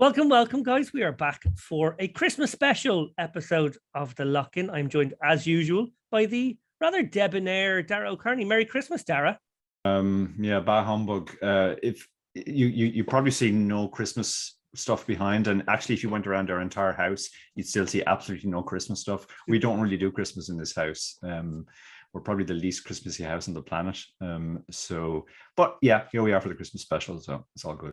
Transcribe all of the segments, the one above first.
Welcome, guys. We are back for a Christmas special episode of The Lock-In. I'm joined, as usual, by the rather debonair Dara O'Kearney. Merry Christmas, Dara. Bah humbug. If you probably see no Christmas stuff behind, and actually, if you went around our entire house, you'd still see absolutely no Christmas stuff. We don't really do Christmas in this house. We're probably the least Christmassy house on the planet. But yeah, here we are for the Christmas special, so it's all good.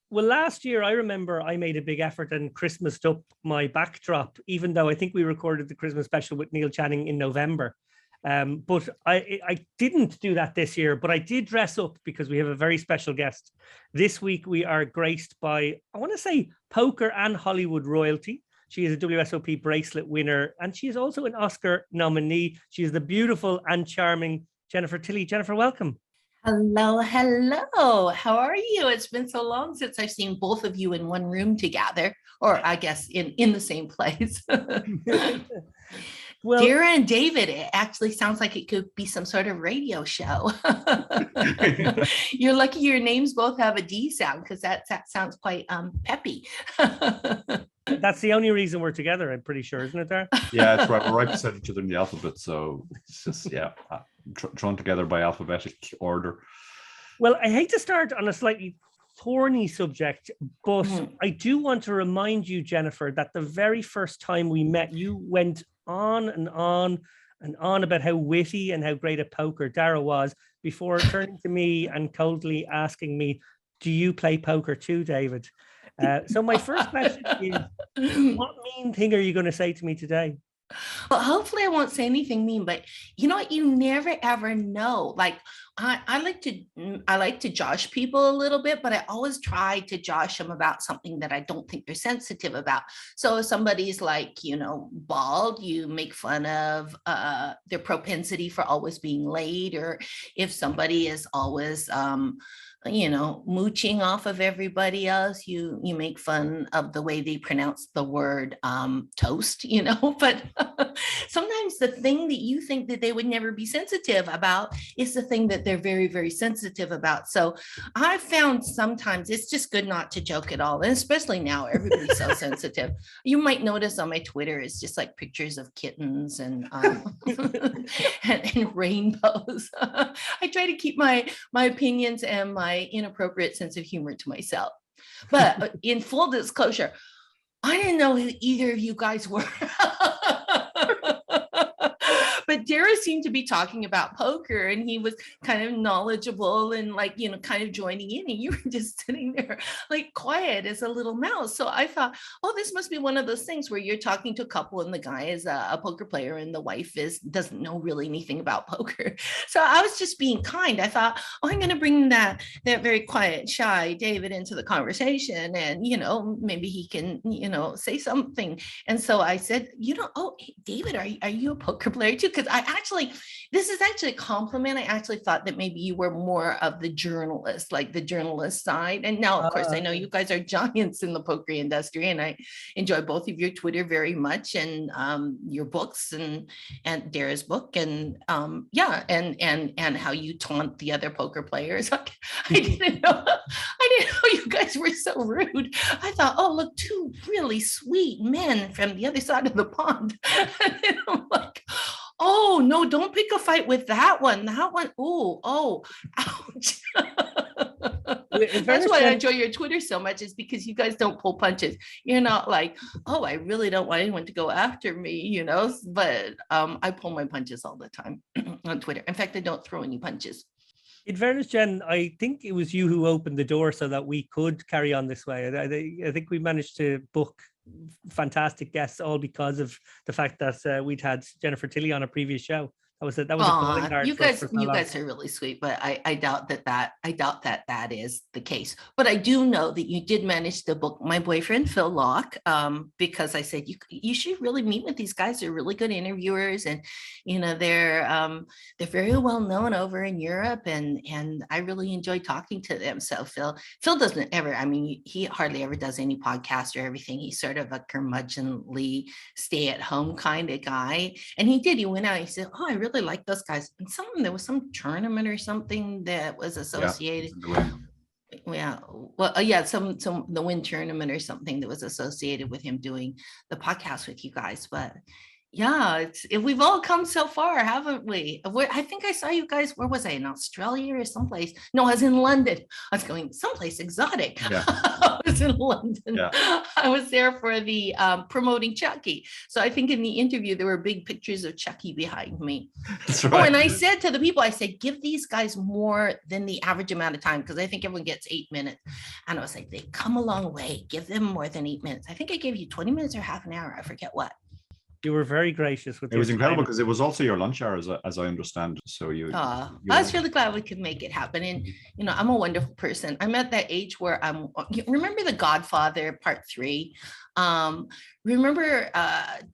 Well, last year, I remember I made a big effort and Christmased up my backdrop, even though I think we recorded the Christmas special with Neil Channing in November. But I didn't do that this year, but I did dress up because we have a very special guest. This week, we are graced by, I want to say, poker and Hollywood royalty. She is a WSOP bracelet winner, and she is also an Oscar nominee. She is the beautiful and charming Jennifer Tilly. Jennifer, welcome. Hello. How are you? It's been so long since I've seen both of you in one room together, or I guess in the same place. Well, Dara and David, it actually sounds like it could be some sort of radio show. You're lucky your names both have a D sound, because that sounds quite peppy. That's the only reason we're together, I'm pretty sure, isn't it, Dara? Yeah, that's right. We're right beside each other in the alphabet, so it's just, thrown together by alphabetic order. Well, I hate to start on a slightly thorny subject, but I do want to remind you, Jennifer, that the very first time we met, you went on and on and on about how witty and how great at poker Dara was, before turning to me and coldly asking me, do you play poker too, David? So my first question is, what mean thing are you going to say to me today? Well, hopefully I won't say anything mean, but you know what? You never ever know. Like I like to josh people a little bit, but I always try to josh them about something that I don't think they're sensitive about. So if somebody's like, bald, you make fun of their propensity for always being late, or if somebody is always mooching off of everybody else, you make fun of the way they pronounce the word toast, but sometimes the thing that you think that they would never be sensitive about is the thing that they're very, very sensitive about. So I found sometimes it's just good not to joke at all. And especially now, everybody's so sensitive. You might notice on my Twitter, it's just like pictures of kittens and and rainbows. I try to keep my opinions and my inappropriate sense of humor to myself. But in full disclosure, I didn't know who either of you guys were. But Dara seemed to be talking about poker, and he was kind of knowledgeable and kind of joining in, and you were just sitting there like quiet as a little mouse. So I thought, oh, this must be one of those things where you're talking to a couple and the guy is a poker player and the wife doesn't know really anything about poker. So I was just being kind. I thought, oh, I'm going to bring that very quiet, shy David into the conversation, and maybe he can say something. And so I said, oh, hey, David, are you a poker player too? Because this is actually a compliment. I actually thought that maybe you were more of the journalist, like the journalist side. And now, of course, I know you guys are giants in the poker industry, and I enjoy both of your Twitter very much, and your books and Dara's book, and and how you taunt the other poker players. I didn't know you guys were so rude. I thought, oh, look, two really sweet men from the other side of the pond. And I'm like, oh no, don't pick a fight with that one. Oh, ouch. That's why I enjoy your Twitter so much, is because you guys don't pull punches. You're not like, oh, I really don't want anyone to go after me, but I pull my punches all the time on Twitter. In fact, I don't throw any punches. In fairness, Jen, I think it was you who opened the door so that we could carry on this way. I think we managed to book fantastic guests all because of the fact that we'd had Jennifer Tilly on a previous show. That was a calling card. You guys are really sweet, but I doubt that is the case. But I do know that you did manage to book my boyfriend Phil Locke, because I said you should really meet with these guys. They're really good interviewers, and they're very well known over in Europe, and I really enjoy talking to them. So Phil doesn't ever, he hardly ever does any podcast or everything. He's sort of a curmudgeonly stay at home kind of guy, and he went out. He said, oh, I really like those guys. And there was some tournament or something that was associated. Yeah. Yeah, well, yeah, some the win tournament or something that was associated with him doing the podcast with you guys. But yeah, we've all come so far, haven't we? I think I saw you guys. Where was I, in Australia or someplace? No, I was in London. I was going someplace exotic. Yeah. I was in London. Yeah. I was there for the promoting Chucky. So I think in the interview there were big pictures of Chucky behind me. That's Oh, right. and I said to the people, I said, give these guys more than the average amount of time, because I think everyone gets 8 minutes. And I was like, they come a long way. Give them more than 8 minutes. I think I gave you 20 minutes or half an hour. I forget what. You were very gracious with It was your incredible time. because it was also your lunch hour, as I understand. So I was really glad we could make it happen. And, you know, I'm a wonderful person. I'm at that age where remember The Godfather Part 3? Remember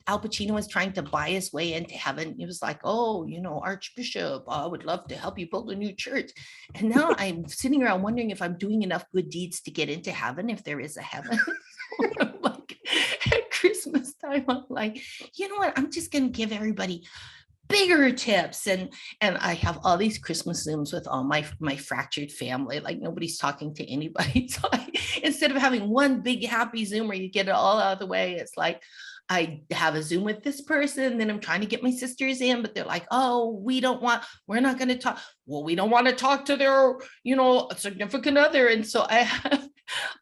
Al Pacino was trying to buy his way into heaven. He was like, oh, you know, Archbishop, I would love to help you build a new church. And now I'm sitting around wondering if I'm doing enough good deeds to get into heaven, if there is a heaven. Like at Christmas time, I'm like, you know what? I'm just going to give everybody bigger tips. And I have all these Christmas Zooms with all my fractured family, like nobody's talking to anybody. So instead of having one big happy Zoom where you get it all out of the way, it's like I have a Zoom with this person, then I'm trying to get my sisters in, but they're like, oh, we're not going to talk. Well, we don't want to talk to their, you know, significant other. And so I have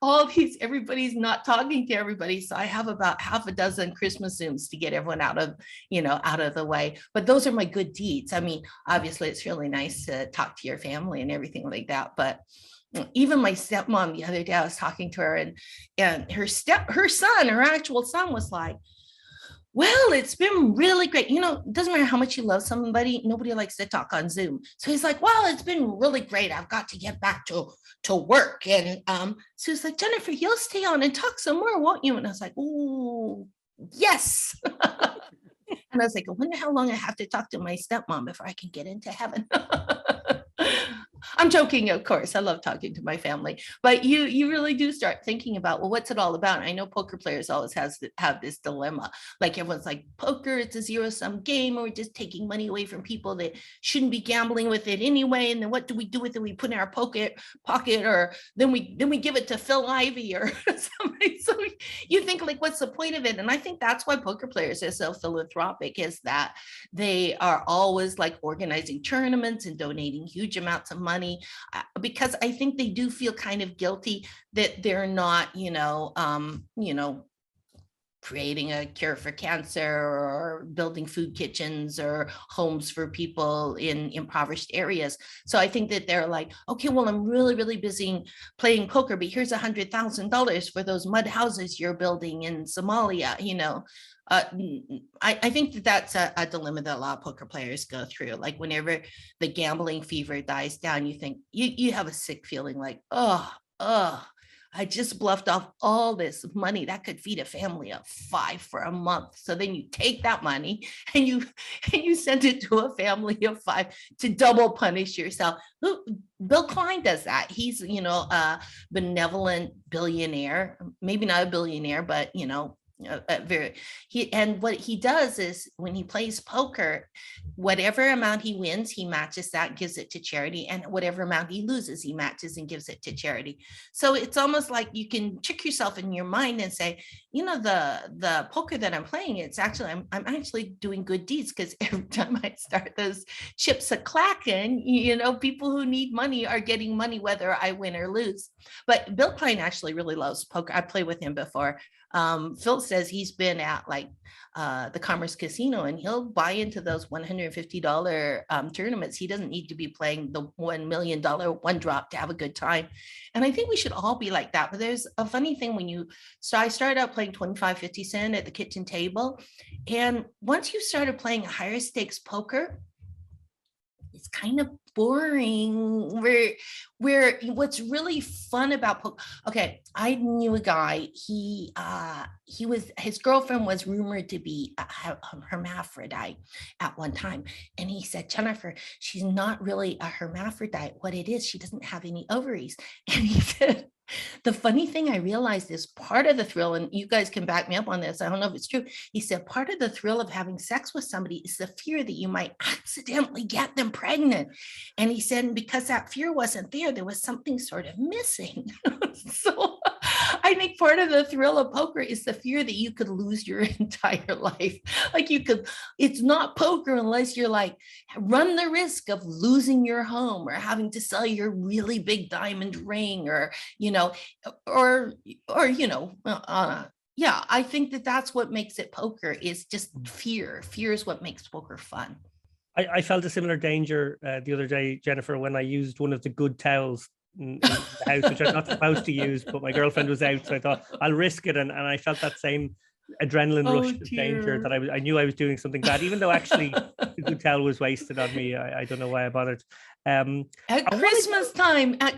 all these, everybody's not talking to everybody. So I have about half a dozen Christmas Zooms to get everyone out of the way. But those are my good deeds. I mean, obviously it's really nice to talk to your family and everything like that. But even my stepmom, the other day I was talking to her, and her actual son was like, well, it's been really great. You know, it doesn't matter how much you love somebody, nobody likes to talk on Zoom. So he's like, well, it's been really great. I've got to get back to work. And so he's like, Jennifer, you'll stay on and talk some more, won't you? And I was like, oh, yes. And I was like, I wonder how long I have to talk to my stepmom before I can get into heaven. I'm joking, of course. I love talking to my family, but you really do start thinking about, well, what's it all about? I know poker players always have this dilemma. Like everyone's like, poker, it's a zero-sum game, or we're just taking money away from people that shouldn't be gambling with it anyway. And then what do we do with it? We put it in our pocket, or then we give it to Phil Ivey or somebody. So you think, like, what's the point of it? And I think that's why poker players are so philanthropic, is that they are always like organizing tournaments and donating huge amounts of money, because I think they do feel kind of guilty that they're not, creating a cure for cancer or building food kitchens or homes for people in impoverished areas. So I think that they're like, okay, well, I'm really, really busy playing poker, but here's $100,000 for those mud houses you're building in Somalia, you know. I think that that's a dilemma that a lot of poker players go through. Like whenever the gambling fever dies down, you think you have a sick feeling like, oh, I just bluffed off all this money that could feed a family of 5 for a month. So then you take that money and you send it to a family of 5 to double punish yourself. Bill Klein does that. He's, a benevolent billionaire, maybe not a billionaire, but, and what he does is when he plays poker, whatever amount he wins, he matches that and gives it to charity, and whatever amount he loses, he matches and gives it to charity. So it's almost like you can trick yourself in your mind and say, the poker that I'm playing, it's actually I'm actually doing good deeds, because every time I start those chips a clacking, people who need money are getting money whether I win or lose. But Bill Klein actually really loves poker. I played with him before. Phil says he's been at the Commerce Casino, and he'll buy into those $150 tournaments. He doesn't need to be playing the $1 million one drop to have a good time. And I think we should all be like that. But there's a funny thing I started out playing 25, 50 cent at the kitchen table. And once you started playing higher stakes poker, it's kind of boring. Where what's really fun about poker, okay, I knew a guy, his girlfriend was rumored to be a hermaphrodite at one time, and he said, Jennifer, she's not really a hermaphrodite. What it is, she doesn't have any ovaries. And he said, the funny thing I realized is part of the thrill, and you guys can back me up on this, I don't know if it's true. He said, part of the thrill of having sex with somebody is the fear that you might accidentally get them pregnant. And he said, because that fear wasn't there was something sort of missing. So I think part of the thrill of poker is the fear that you could lose your entire life. Like it's not poker unless you're like, run the risk of losing your home or having to sell your really big diamond ring or, yeah, I think that's what makes it poker is just fear. Fear is what makes poker fun. I felt a similar danger the other day, Jennifer, when I used one of the good towels in the house, which I'm not supposed to use, but my girlfriend was out, so I thought I'll risk it, and I felt that same adrenaline rush of danger that I knew I was doing something bad, even though actually the good towel was wasted on me. I don't know why I bothered. At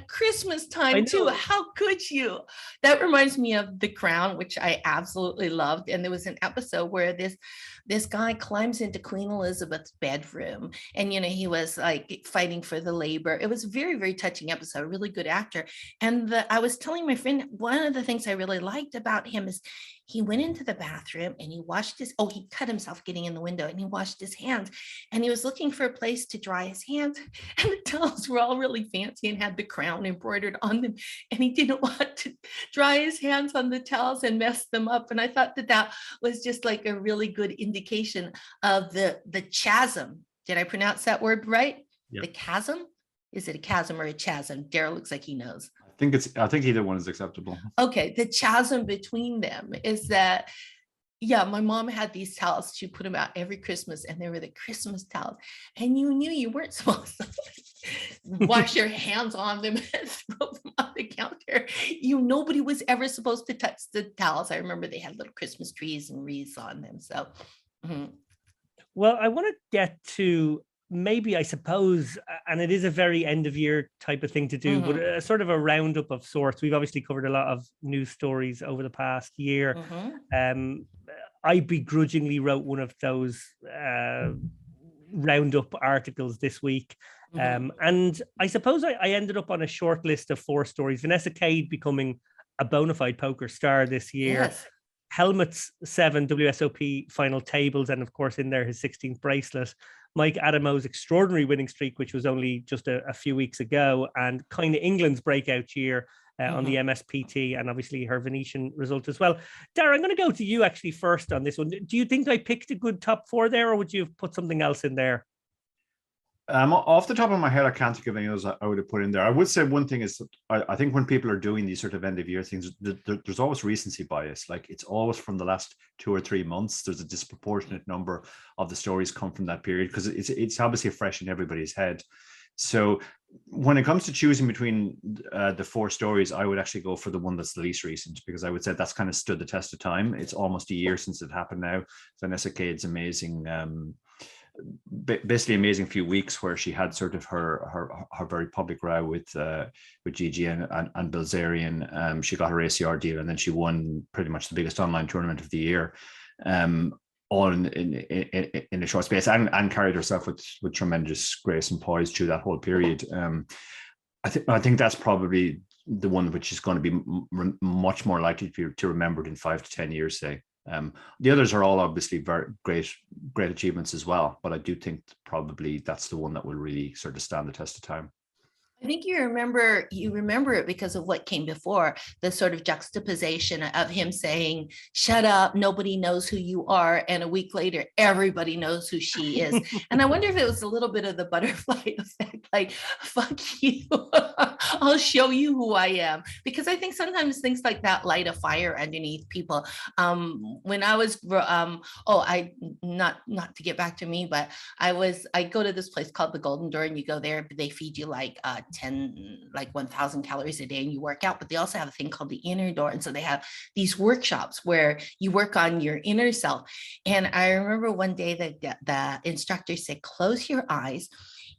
Christmas time too. How could you? That reminds me of The Crown, which I absolutely loved. And there was an episode where this guy climbs into Queen Elizabeth's bedroom, and he was like fighting for the labor. It was a very, very touching episode. Really good actor. And I was telling my friend, one of the things I really liked about him is he went into the bathroom and he washed he cut himself getting in the window, and he washed his hands, and he was looking for a place to dry his hands, and the towels were all really fancy and had the crown embroidered on them, and he didn't want to dry his hands on the towels and mess them up. And I thought that was just like a really good indication of the chasm. Did I pronounce that word right? Yep. The chasm? Is it a chasm or a chasm? Daryl looks like he knows. I think either one is acceptable. Okay, the chasm between them is that, yeah, my mom had these towels. She put them out every Christmas, and they were the Christmas towels. And you knew you weren't supposed to wash your hands on them and throw them on the counter. Nobody was ever supposed to touch the towels. I remember they had little Christmas trees and wreaths on them. So, Well, I want to get to maybe, I suppose, and it is a very end of year type of thing to do, but a sort of a roundup of sorts. We've obviously covered a lot of news stories over the past year. I begrudgingly wrote one of those roundup articles this week. And I suppose I ended up on a short list of 4 stories. Vanessa Kade becoming a bona fide poker star this year. Yes. Helmut's 7 WSOP final tables, and of course in there his 16th bracelet. Mike Adamo's extraordinary winning streak, which was only just a few weeks ago, and kind of England's breakout year on the MSPT, and obviously her Venetian result as well. Dara, I'm going to go to you actually first on this one. Do you think I picked a good top 4 there, or would you have put something else in there? Off the top of my head, I can't think of any others I would have put in there. I would say one thing is, I think when people are doing these sort of end of year things, there's always recency bias. Like it's always from the last 2 or 3 months. There's a disproportionate number of the stories come from that period because it's obviously fresh in everybody's head. So when it comes to choosing between the 4 stories, I would actually go for the one that's the least recent, because I would say that's kind of stood the test of time. It's almost a year since it happened now. Vanessa Kade's amazing, basically amazing few weeks where she had sort of her very public row with Gigi and Bilzerian. She got her ACR deal, and then she won pretty much the biggest online tournament of the year, all in a short space, and carried herself with tremendous grace and poise through that whole period. I think that's probably the one which is going to be much more likely to be remembered in 5 to 10 years, say. The others are all obviously very great achievements as well, but I do think probably that's the one that will really sort of stand the test of time. I think you remember it because of what came before, the sort of juxtaposition of him saying, shut up, nobody knows who you are. And a week later, everybody knows who she is. And I wonder if it was a little bit of the butterfly effect, like, fuck you, I'll show you who I am. Because I think sometimes things like that light a fire underneath people. When I was, not to get back to me, but I go to this place called the Golden Door, and you go there, they feed you like 1,000 calories a day and you work out, but they also have a thing called the inner door. And so they have these workshops where you work on your inner self. And I remember one day that the instructor said, close your eyes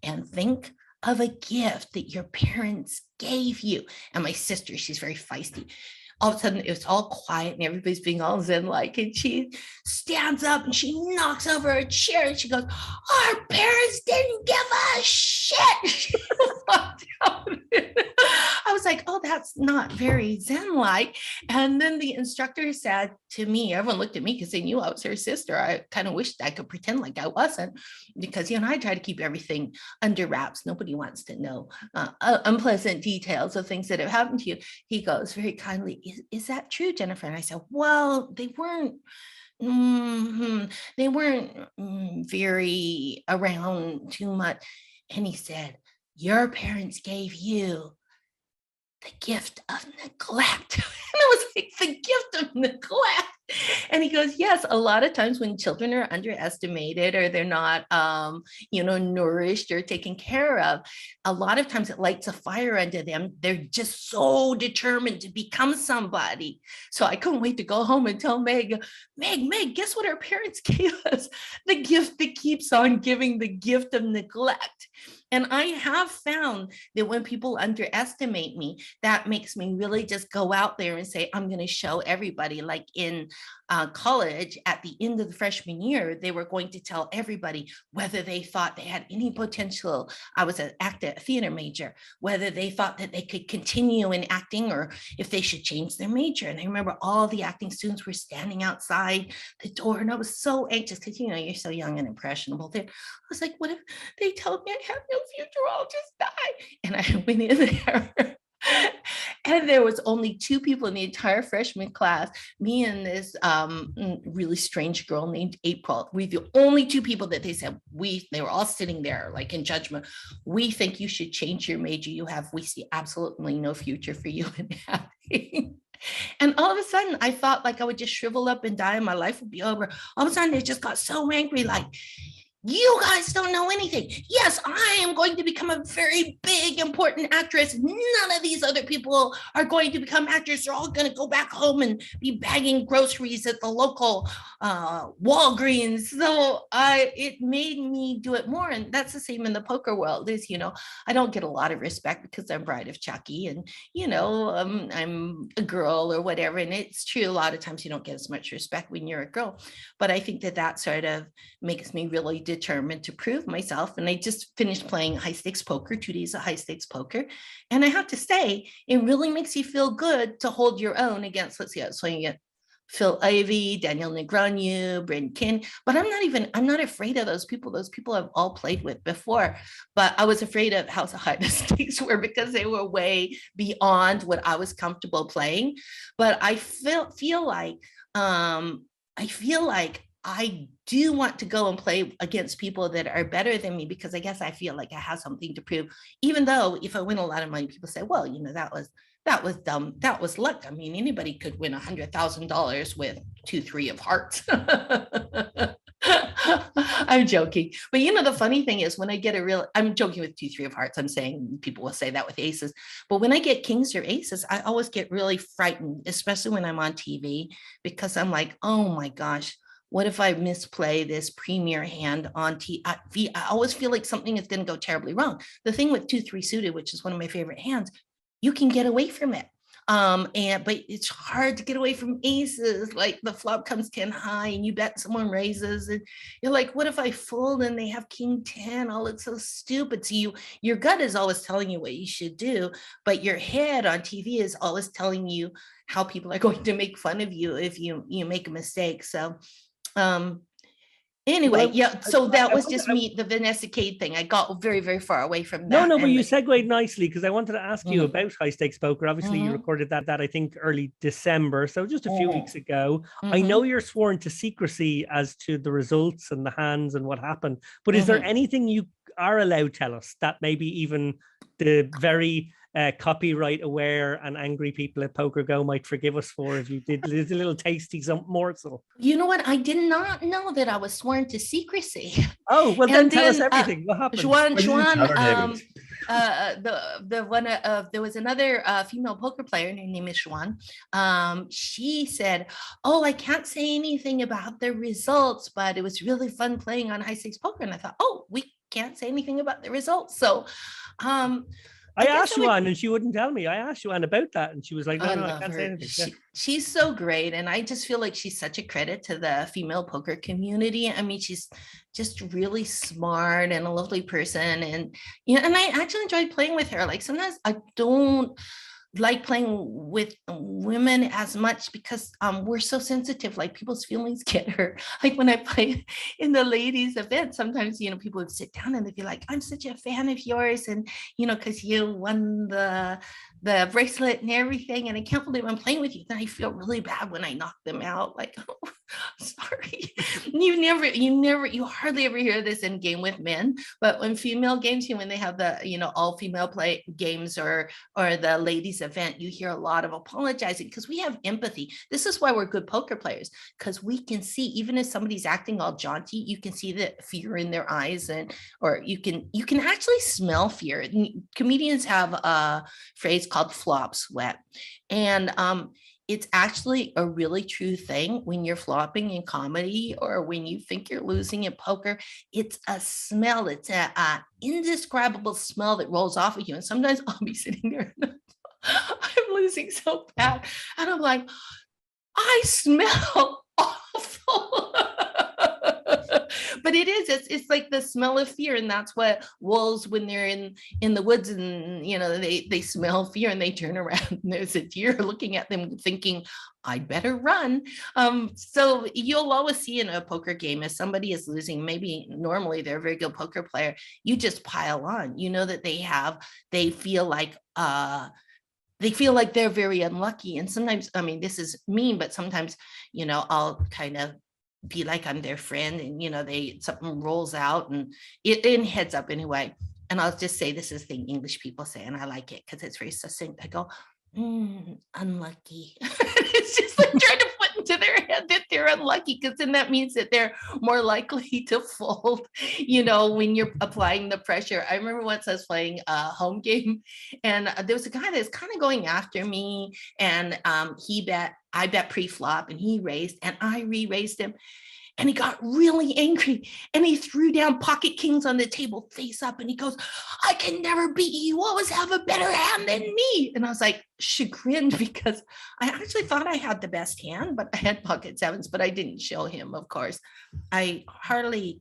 and think of a gift that your parents gave you. And my sister, she's very feisty. All of a sudden, it was all quiet and everybody's being all zen-like. And she stands up and she knocks over a chair and she goes, our parents didn't give a shit. She walked out. I was was like, oh, that's not very Zen-like. And then the instructor said to me, everyone looked at me because they knew I was her sister. I kind of wished I could pretend like I wasn't, because, I try to keep everything under wraps. Nobody wants to know unpleasant details of things that have happened to you. He goes very kindly, is that true, Jennifer? And I said, well, they weren't very around too much. And he said, your parents gave you the gift of neglect. And I was like, the gift of neglect. And he goes, yes, a lot of times when children are underestimated or they're not, nourished or taken care of, a lot of times it lights a fire under them. They're just so determined to become somebody. So I couldn't wait to go home and tell Meg, guess what our parents gave us? The gift that keeps on giving, the gift of neglect. And I have found that when people underestimate me, that makes me really just go out there and say, I'm going to show everybody. Like in college, at the end of the freshman year, they were going to tell everybody whether they thought they had any potential. I was an theater major, whether they thought that they could continue in acting or if they should change their major. And I remember all the acting students were standing outside the door, and I was so anxious because, you're so young and impressionable. I was like, what if they told me I have no future? I'll just die. And I went in there. And there was only 2 people in the entire freshman class, me and this really strange girl named April. We're the only 2 people that they said, they were all sitting there like in judgment. We think you should change your major. We see absolutely no future for you in acting. And all of a sudden, I thought like I would just shrivel up and die and my life would be over. All of a sudden, they just got so angry, like, you guys don't know anything. Yes, I am going to become a very big, important actress. None of these other people are going to become actors. They're all going to go back home and be bagging groceries at the local Walgreens. So it made me do it more. And that's the same in the poker world is, I don't get a lot of respect because I'm Bride of Chucky and, I'm a girl or whatever. And it's true. A lot of times you don't get as much respect when you're a girl. But I think that sort of makes me really determined to prove myself. And I just finished playing high stakes poker, 2 days of high stakes poker. And I have to say, it really makes you feel good to hold your own against, let's see, so you get Phil Ivey, Daniel Negreanu, Bryn Kin, but I'm not afraid of those people. Those people I've all played with before, but I was afraid of how high the stakes were because they were way beyond what I was comfortable playing. But I feel like I do want to go and play against people that are better than me because I guess I feel like I have something to prove, even though if I win a lot of money, people say, well, that was dumb. That was luck. I mean, anybody could win $100,000 with 2-3 of hearts. I'm joking. But the funny thing is when I get I'm joking with 2-3 of hearts. I'm saying people will say that with aces. But when I get kings or aces, I always get really frightened, especially when I'm on TV, because I'm like, oh my gosh, what if I misplay this premier hand on TV? I always feel like something is going to go terribly wrong. The thing with 2-3 suited, which is one of my favorite hands, you can get away from it. But it's hard to get away from aces. Like the flop comes 10 high and you bet someone raises and you're like, what if I fold and they have king 10? Oh, it's so stupid. So your gut is always telling you what you should do, but your head on TV is always telling you how people are going to make fun of you if you make a mistake. So anyway, so that was just me, the Vanessa Kade thing. I got very, very far away from that. No, but you segued nicely because I wanted to ask you about high stakes poker. Obviously, you recorded that I think early December, so just a few weeks ago. I know you're sworn to secrecy as to the results and the hands and what happened, but is there anything you are allowed to tell us that maybe even the very copyright aware and angry people at Poker Go might forgive us for if you did a little tasty morsel? You know what? I did not know that I was sworn to secrecy. Oh, well, then tell us everything. What happened? There was another female poker player, and her name is Juan. She said, oh, I can't say anything about the results, but it was really fun playing on high stakes poker. And I thought, oh, we can't say anything about the results. So I asked Juan and she wouldn't tell me. I asked Juan about that and she was like, no, I can't say anything. She's so great. And I just feel like she's such a credit to the female poker community. I mean, she's just really smart and a lovely person. And, and I actually enjoyed playing with her. Like sometimes I don't like playing with women as much because we're so sensitive, like people's feelings get hurt. Like when I play in the ladies event, sometimes, you know, people would sit down and they'd be like, I'm such a fan of yours. And, you know, because you won the bracelet and everything. And I can't believe I'm playing with you. Then I feel really bad when I knock them out. Like, oh, sorry. You hardly ever hear this in game with men, but when female games, when they have the, you know, all female play games or the ladies event, you hear a lot of apologizing because we have empathy. This is why we're good poker players, because we can see, even if somebody's acting all jaunty, you can see the fear in their eyes, or you can actually smell fear. Comedians have a phrase called flop sweat, and it's actually a really true thing when you're flopping in comedy or when you think you're losing in poker. It's a smell. It's a indescribable smell that rolls off of you. And sometimes I'll be sitting there and I'm losing so bad. And I'm like, I smell awful. But it's like the smell of fear. And that's what wolves, when they're in the woods and, you know, they smell fear and they turn around and there's a deer looking at them thinking, I'd better run. So you'll always see in a poker game, if somebody is losing, maybe normally they're a very good poker player, you just pile on. You know that they feel like they're very unlucky. And sometimes, I mean, this is mean, but sometimes, you know, I'll kind of be like I'm their friend, and, you know, something rolls out and it in heads up anyway. And I'll just say, this is the thing English people say, and I like it because it's very succinct. I go, unlucky. It's just like trying to put into their head that they're unlucky, because then that means that they're more likely to fold, you know, when you're applying the pressure. I remember once I was playing a home game, and there was a guy that was kind of going after me, and I bet pre-flop, and he raised, and I re-raised him. And he got really angry and he threw down pocket kings on the table face up. And he goes, I can never beat you. You always have a better hand than me. And I was like chagrined, because I actually thought I had the best hand, but I had pocket sevens, but I didn't show him, of course. I hardly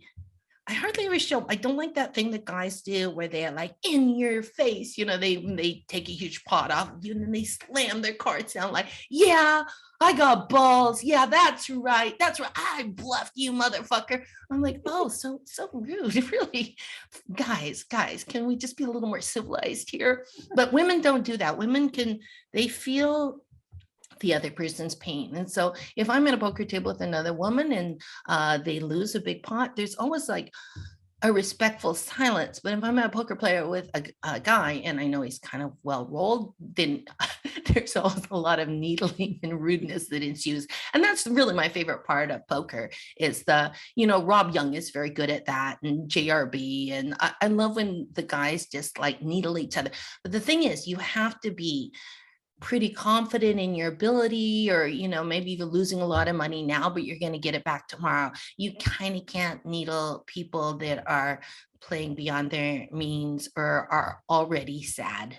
ever show. I don't like that thing that guys do where they're like in your face, you know, they take a huge pot off you and then they slam their cards down like, yeah, I got balls. Yeah, that's right. I bluffed you, motherfucker. I'm like, oh, so rude. Really, guys, can we just be a little more civilized here? But women don't do that. They feel the other person's pain. And so if I'm at a poker table with another woman and they lose a big pot, there's always like a respectful silence. But if I'm a poker player with a guy and I know he's kind of well rolled, then there's always a lot of needling and rudeness that ensues. And that's really my favorite part of poker is Rob Young is very good at that, and JRB. And I love when the guys just like needle each other. But the thing is, you have to be pretty confident in your ability, or, you know, maybe you're losing a lot of money now, but you're going to get it back tomorrow. You kind of can't needle people that are playing beyond their means or are already sad.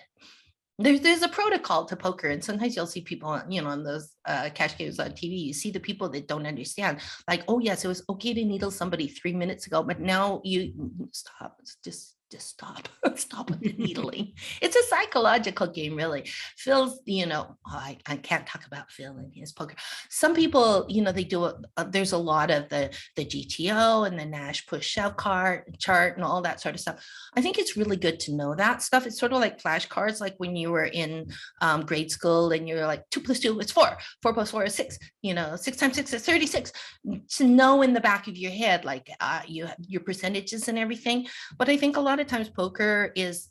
There's a protocol to poker, and sometimes you'll see people, you know, on those cash games on TV, you see the people that don't understand, like, oh yes, it was okay to needle somebody 3 minutes ago, but now you stop. Just stop with the needling. It's a psychological game, really. Phil's, you know, I can't talk about Phil and his poker. Some people, you know, they do there's a lot of the GTO and the Nash push shove chart and all that sort of stuff. I think it's really good to know that stuff. It's sort of like flashcards, like when you were in grade school and you're like 2 + 2 is 4, 4 + 4 is 6, you know, 6 × 6 is 36. To know in the back of your head, like your percentages and everything. But I think a lot of times poker it's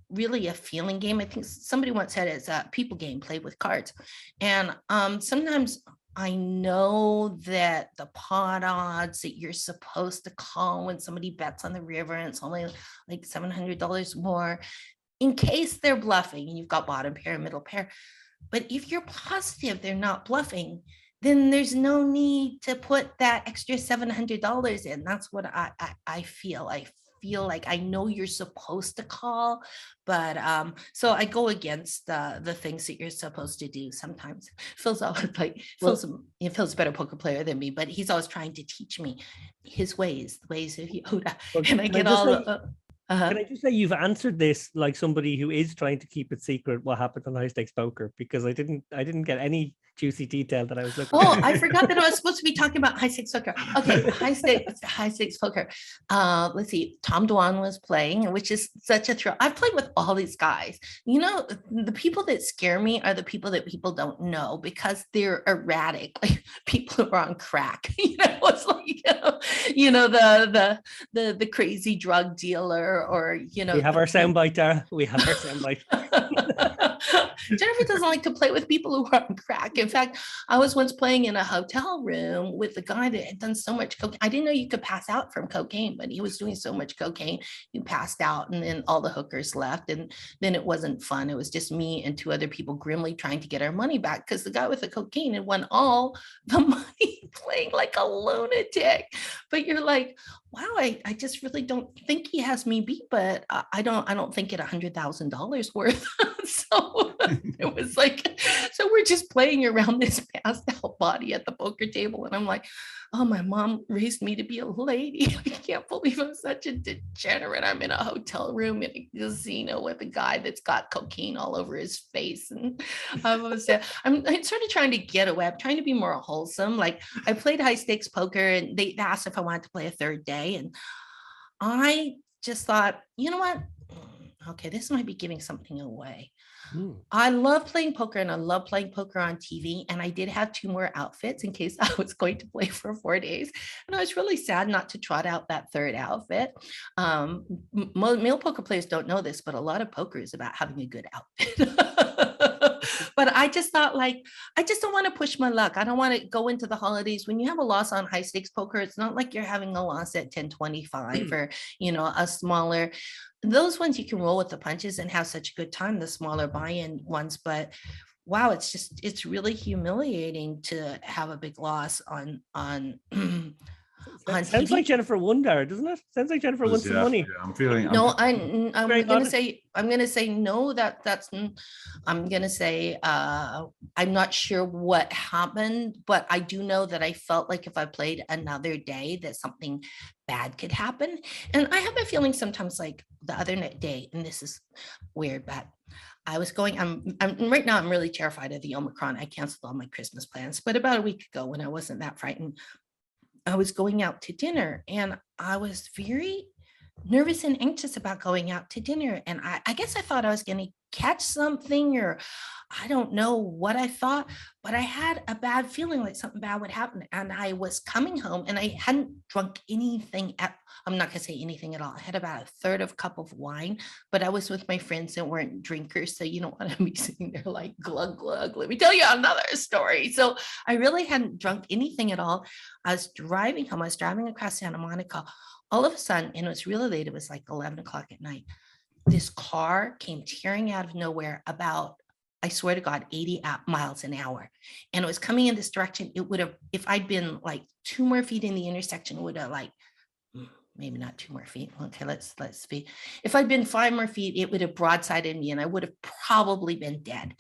really a feeling game. I think somebody once said it's a people game played with cards. And sometimes I know that the pot odds that you're supposed to call when somebody bets on the river and it's only like $700 more, in case they're bluffing and you've got bottom pair and middle pair. But if you're positive they're not bluffing, then there's no need to put that extra $700 in. That's what I feel. I feel like I know you're supposed to call, but so I go against the things that you're supposed to do sometimes. Phil's always like, Phil's a better poker player than me, but he's always trying to teach me his ways, the ways of Yoda. And I get Uh-huh. Can I just say you've answered this like somebody who is trying to keep it secret what happened on high stakes poker, because I didn't get any juicy detail that I was looking Oh, for. I forgot that I was supposed to be talking about high stakes poker. Okay, high stakes poker. Let's see. Tom Dwan was playing, which is such a thrill. I've played with all these guys. You know, the people that scare me are the people that people don't know because they're erratic, like people who are on crack. You know, it's like the crazy drug dealer, or We have our soundbite, Dara. We have our soundbite. Jennifer doesn't like to play with people who are on crack. In fact, I was once playing in a hotel room with a guy that had done so much cocaine. I didn't know you could pass out from cocaine, but he was doing so much cocaine, he passed out, and then all the hookers left. And then it wasn't fun. It was just me and two other people grimly trying to get our money back because the guy with the cocaine had won all the money playing like a lunatic. But you're like, wow, I just really don't think he has me beat, but I don't think it $100,000 worth. So it was like, so we're just playing around this passed out body at the poker table. And I'm like, oh, my mom raised me to be a lady. I can't believe I'm such a degenerate. I'm in a hotel room in a casino with a guy that's got cocaine all over his face. And I'm sort of trying to get away. I'm trying to be more wholesome. Like, I played high stakes poker and they asked if I wanted to play a third day. And I just thought, you know what? Okay, this might be giving something away. I love playing poker, and I love playing poker on TV. And I did have 2 more outfits in case I was going to play for 4 days. And I was really sad not to trot out that third outfit. Male poker players don't know this, but a lot of poker is about having a good outfit. But I just thought, like, I just don't want to push my luck. I don't want to go into the holidays. When you have a loss on high stakes poker, it's not like you're having a loss at 1025 or, a smaller. Those ones you can roll with the punches and have such a good time, the smaller buy-in ones. But wow, it's really humiliating to have a big loss on Sounds TV. like Jennifer won, Dara, doesn't it? Sounds like Jennifer won some money. Yeah, I'm feeling. I'm Very gonna honest. say no. I'm gonna say I'm not sure what happened, but I do know that I felt like if I played another day, that something bad could happen. And I have a feeling sometimes, like the other day, and this is weird, but I was going. I'm right now. I'm really terrified of the Omicron. I canceled all my Christmas plans, but about a week ago, when I wasn't that frightened, I was going out to dinner, and I was very nervous and anxious about going out to dinner. And I guess I thought I was going to catch something, or I don't know what I thought, but I had a bad feeling like something bad would happen. And I was coming home, and I hadn't drunk anything I'm not going to say anything at all. I had about a third of a cup of wine, but I was with my friends that weren't drinkers. So you don't want to be sitting there like glug, glug. Let me tell you another story. So I really hadn't drunk anything at all. I was driving home. I was driving across Santa Monica. All of a sudden, and it was really late, it was like 11 o'clock at night, this car came tearing out of nowhere about, I swear to God, 80 miles an hour. And it was coming in this direction. It would have, if I'd been like 2 more feet in the intersection, it would have like, maybe not 2 more feet. Okay, let's see. If I'd been 5 more feet, it would have broadsided me, and I would have probably been dead.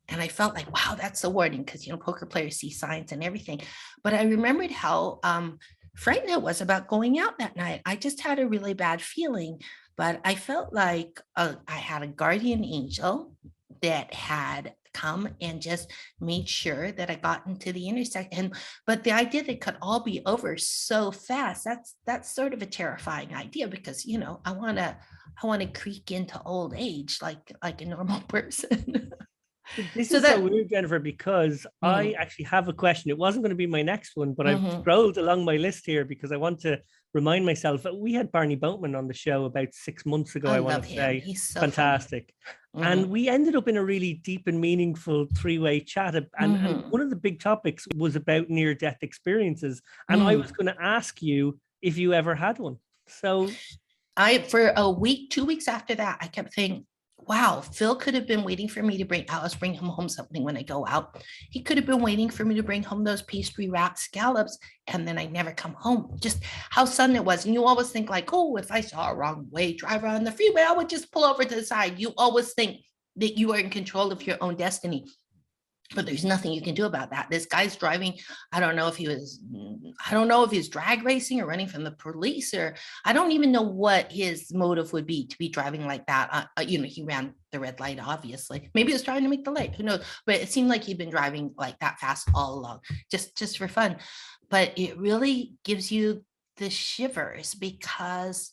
And I felt like, wow, that's a warning, because, poker players see signs and everything. But I remembered how frightened I was about going out that night. I just had a really bad feeling, but I felt like I had a guardian angel that had come and just made sure that I got into the intersection. But the idea that it could all be over so fast, that's sort of a terrifying idea, because I want to creak into old age like a normal person. This So is that- so weird, Jennifer, because I actually have a question. It wasn't going to be my next one, but I've Mhm. scrolled along my list here because I want to remind myself that we had Barny Boatman on the show about 6 months ago. I want love to him. say He's so fantastic. funny. And Mhm. we ended up in a really deep and meaningful 3-way chat. And one of the big topics was about near-death experiences. And I was going to ask you if you ever had one. So For a week, 2 weeks after that, I kept thinking, wow, Phil could have been waiting for me to bring him home something when I go out. He could have been waiting for me to bring home those pastry wrapped scallops, and then I never come home. Just how sudden it was. And you always think like, oh, if I saw a wrong way driver on the freeway, I would just pull over to the side. You always think that you are in control of your own destiny. But there's nothing you can do about that. This guy's driving. I don't know if he's drag racing or running from the police, or I don't even know what his motive would be to be driving like that. He ran the red light, obviously. Maybe he was trying to make the light, who knows? But it seemed like he'd been driving like that fast all along, just for fun. But it really gives you the shivers, because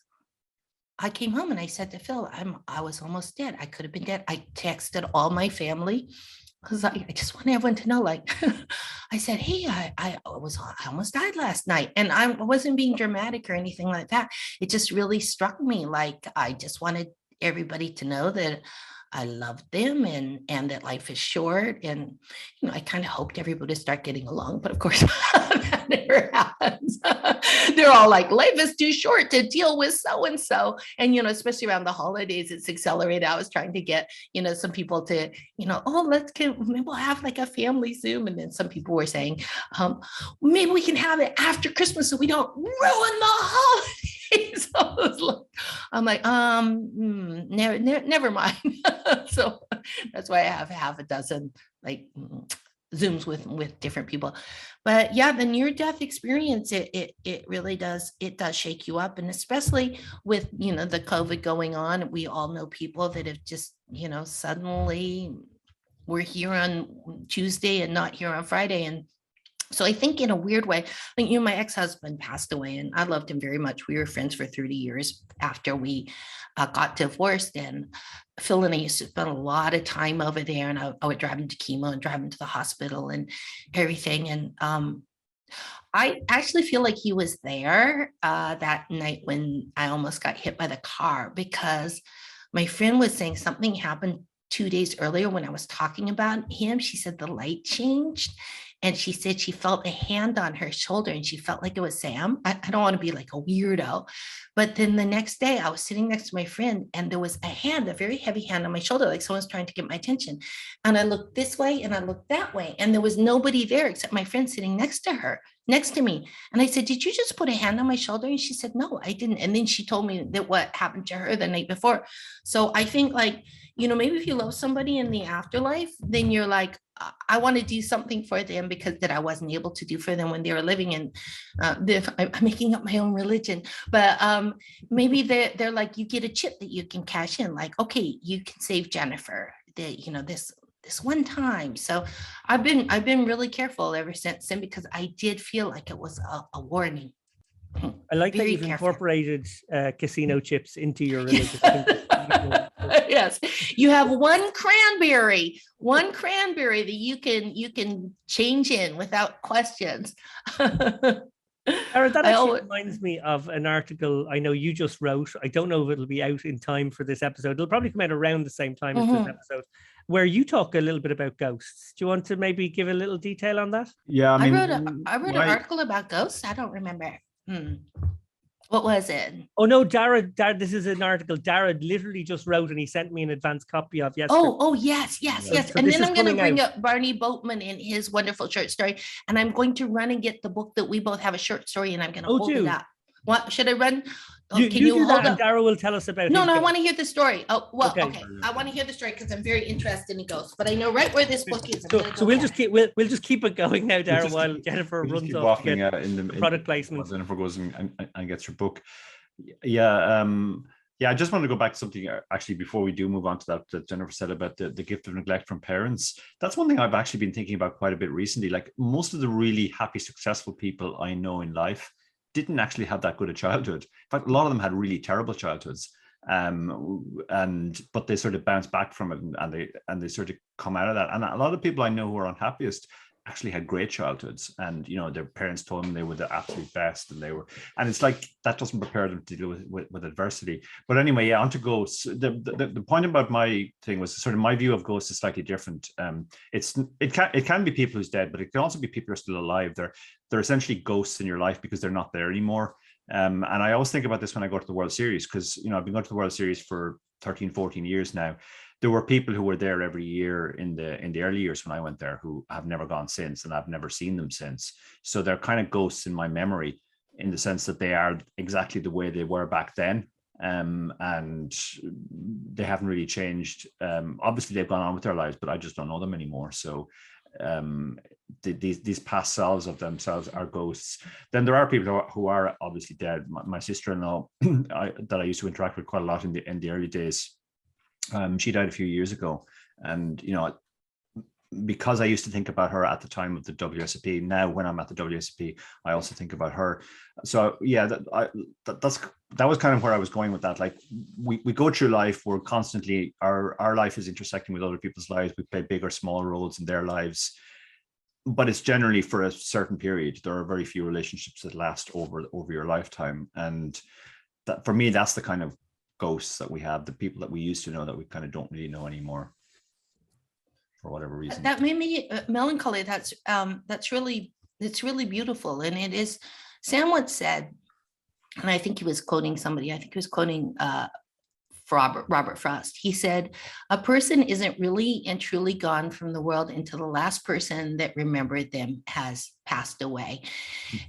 I came home and I said to Phil, I was almost dead. I could have been dead. I texted all my family, because I just want everyone to know, like, I said, hey, I almost died last night. And I wasn't being dramatic or anything like that. It just really struck me. Like, I just wanted everybody to know that I loved them, and that life is short. And, I kind of hoped everybody would start getting along, but of course that never happens. They're all like, life is too short to deal with so-and-so. And, especially around the holidays, it's accelerated. I was trying to get, some people to, maybe we'll have like a family Zoom. And then some people were saying, maybe we can have it after Christmas so we don't ruin the holidays. So I'm like, never mind. So that's why I have half a dozen like Zooms with different people. But yeah, the near-death experience, it really does shake you up. And especially with, the COVID going on, we all know people that have just, suddenly we're here on Tuesday and not here on Friday. And so I think in a weird way, like, my ex-husband passed away, and I loved him very much. We were friends for 30 years after we got divorced, and Phil and I used to spend a lot of time over there, and I would drive him to chemo and drive him to the hospital and everything. And I actually feel like he was there that night when I almost got hit by the car, because my friend was saying something happened 2 days earlier when I was talking about him. She said the light changed. And she said she felt a hand on her shoulder, and she felt like it was Sam. I don't want to be like a weirdo. But then the next day I was sitting next to my friend, and there was a very heavy hand on my shoulder, like someone's trying to get my attention. And I looked this way and I looked that way, and there was nobody there except my friend sitting next to me. And I said, did you just put a hand on my shoulder? And she said, no, I didn't. And then she told me that what happened to her the night before. So I think, like, maybe if you love somebody in the afterlife, then you're like, I want to do something for them because that I wasn't able to do for them when they were living. And I'm making up my own religion, but maybe they're like, you get a chip that you can cash in, like, okay, you can save Jennifer, this one time. So I've been really careful ever since then, because I did feel like it was a warning. I like that you've incorporated casino chips into your religion. Yes, you have one cranberry that you can change in without questions. Aaron, that actually reminds me of an article I know you just wrote. I don't know if it'll be out in time for this episode. It'll probably come out around the same time as this episode, where you talk a little bit about ghosts. Do you want to maybe give a little detail on that? Yeah, I wrote an article about ghosts. I don't remember. What was it? Oh no, Dara, this is an article Dara literally just wrote, and he sent me an advance copy of yesterday. Oh, yes. So and then I'm going to bring up Barny Boatman and his wonderful short story, and I'm going to run and get the book that we both have a short story, and I'm going to hold it up. What should I run? Can you hold it? Dara will tell us about. No, I want to hear the story. Oh, well, okay. I want to hear the story because I'm very interested in ghosts, but I know right where this book is. So we'll just keep it going now, Dara, while Jennifer runs off in the product placement. Jennifer goes and gets her book. Yeah. I just want to go back to something actually before we do move on to that Jennifer said about the gift of neglect from parents. That's one thing I've actually been thinking about quite a bit recently. Like, most of the really happy, successful people I know in life didn't actually have that good a childhood. In fact, a lot of them had really terrible childhoods, but they sort of bounce back from it, and they sort of come out of that. And a lot of people I know who are unhappiest actually had great childhoods, and their parents told them they were the absolute best, and it's like that doesn't prepare them to deal with adversity. But anyway, on to ghosts. The point about my thing was sort of my view of ghosts is slightly different. It can be people who's dead, but it can also be people who are still alive. They're essentially ghosts in your life because they're not there anymore. And I always think about this when I go to the World Series, because I've been going to the World Series for 13, 14 years now. There were people who were there every year in the early years when I went there who have never gone since, and I've never seen them since. So they're kind of ghosts in my memory, in the sense that they are exactly the way they were back then. And they haven't really changed. Obviously they've gone on with their lives, but I just don't know them anymore. So these past selves of themselves are ghosts. Then there are people who are obviously dead. My sister-in-law that I used to interact with quite a lot in the early days, she died a few years ago, and because I used to think about her at the time of the WSOP, now when I'm at the WSOP, I also think about her. So yeah, that was kind of where I was going with that. Like we go through life, we're constantly, our life is intersecting with other people's lives. We play big or small roles in their lives, but it's generally for a certain period. There are very few relationships that last over your lifetime. And that, for me, that's the kind of ghosts that we have, the people that we used to know that we kind of don't really know anymore, for whatever reason. That made me melancholy. It's really beautiful. And it is, Sam once said, and I think he was quoting somebody, I think he was quoting Robert Frost. He said, a person isn't really and truly gone from the world until the last person that remembered them has passed away.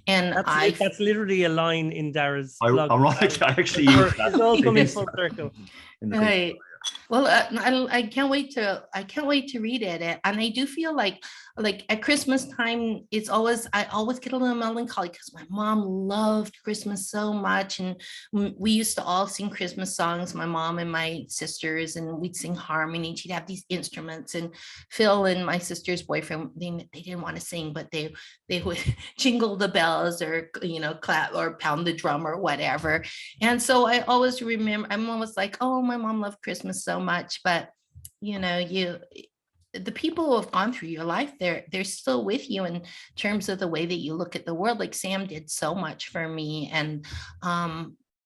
And that's literally a line in Dara's blog. Ironically, I actually use that. It's all coming full circle. Right. Well, I can't wait to read it, and I do feel like at Christmas time, I always get a little melancholy because my mom loved Christmas so much, and we used to all sing Christmas songs, my mom and my sisters, and we'd sing harmony. She'd have these instruments, and Phil and my sister's boyfriend, they didn't want to sing, but they would jingle the bells or clap or pound the drum or whatever. And so I always remember, I'm always like, oh, my mom loved Christmas so much, but the people who have gone through your life, they're still with you in terms of the way that you look at the world. Like Sam did so much for me. And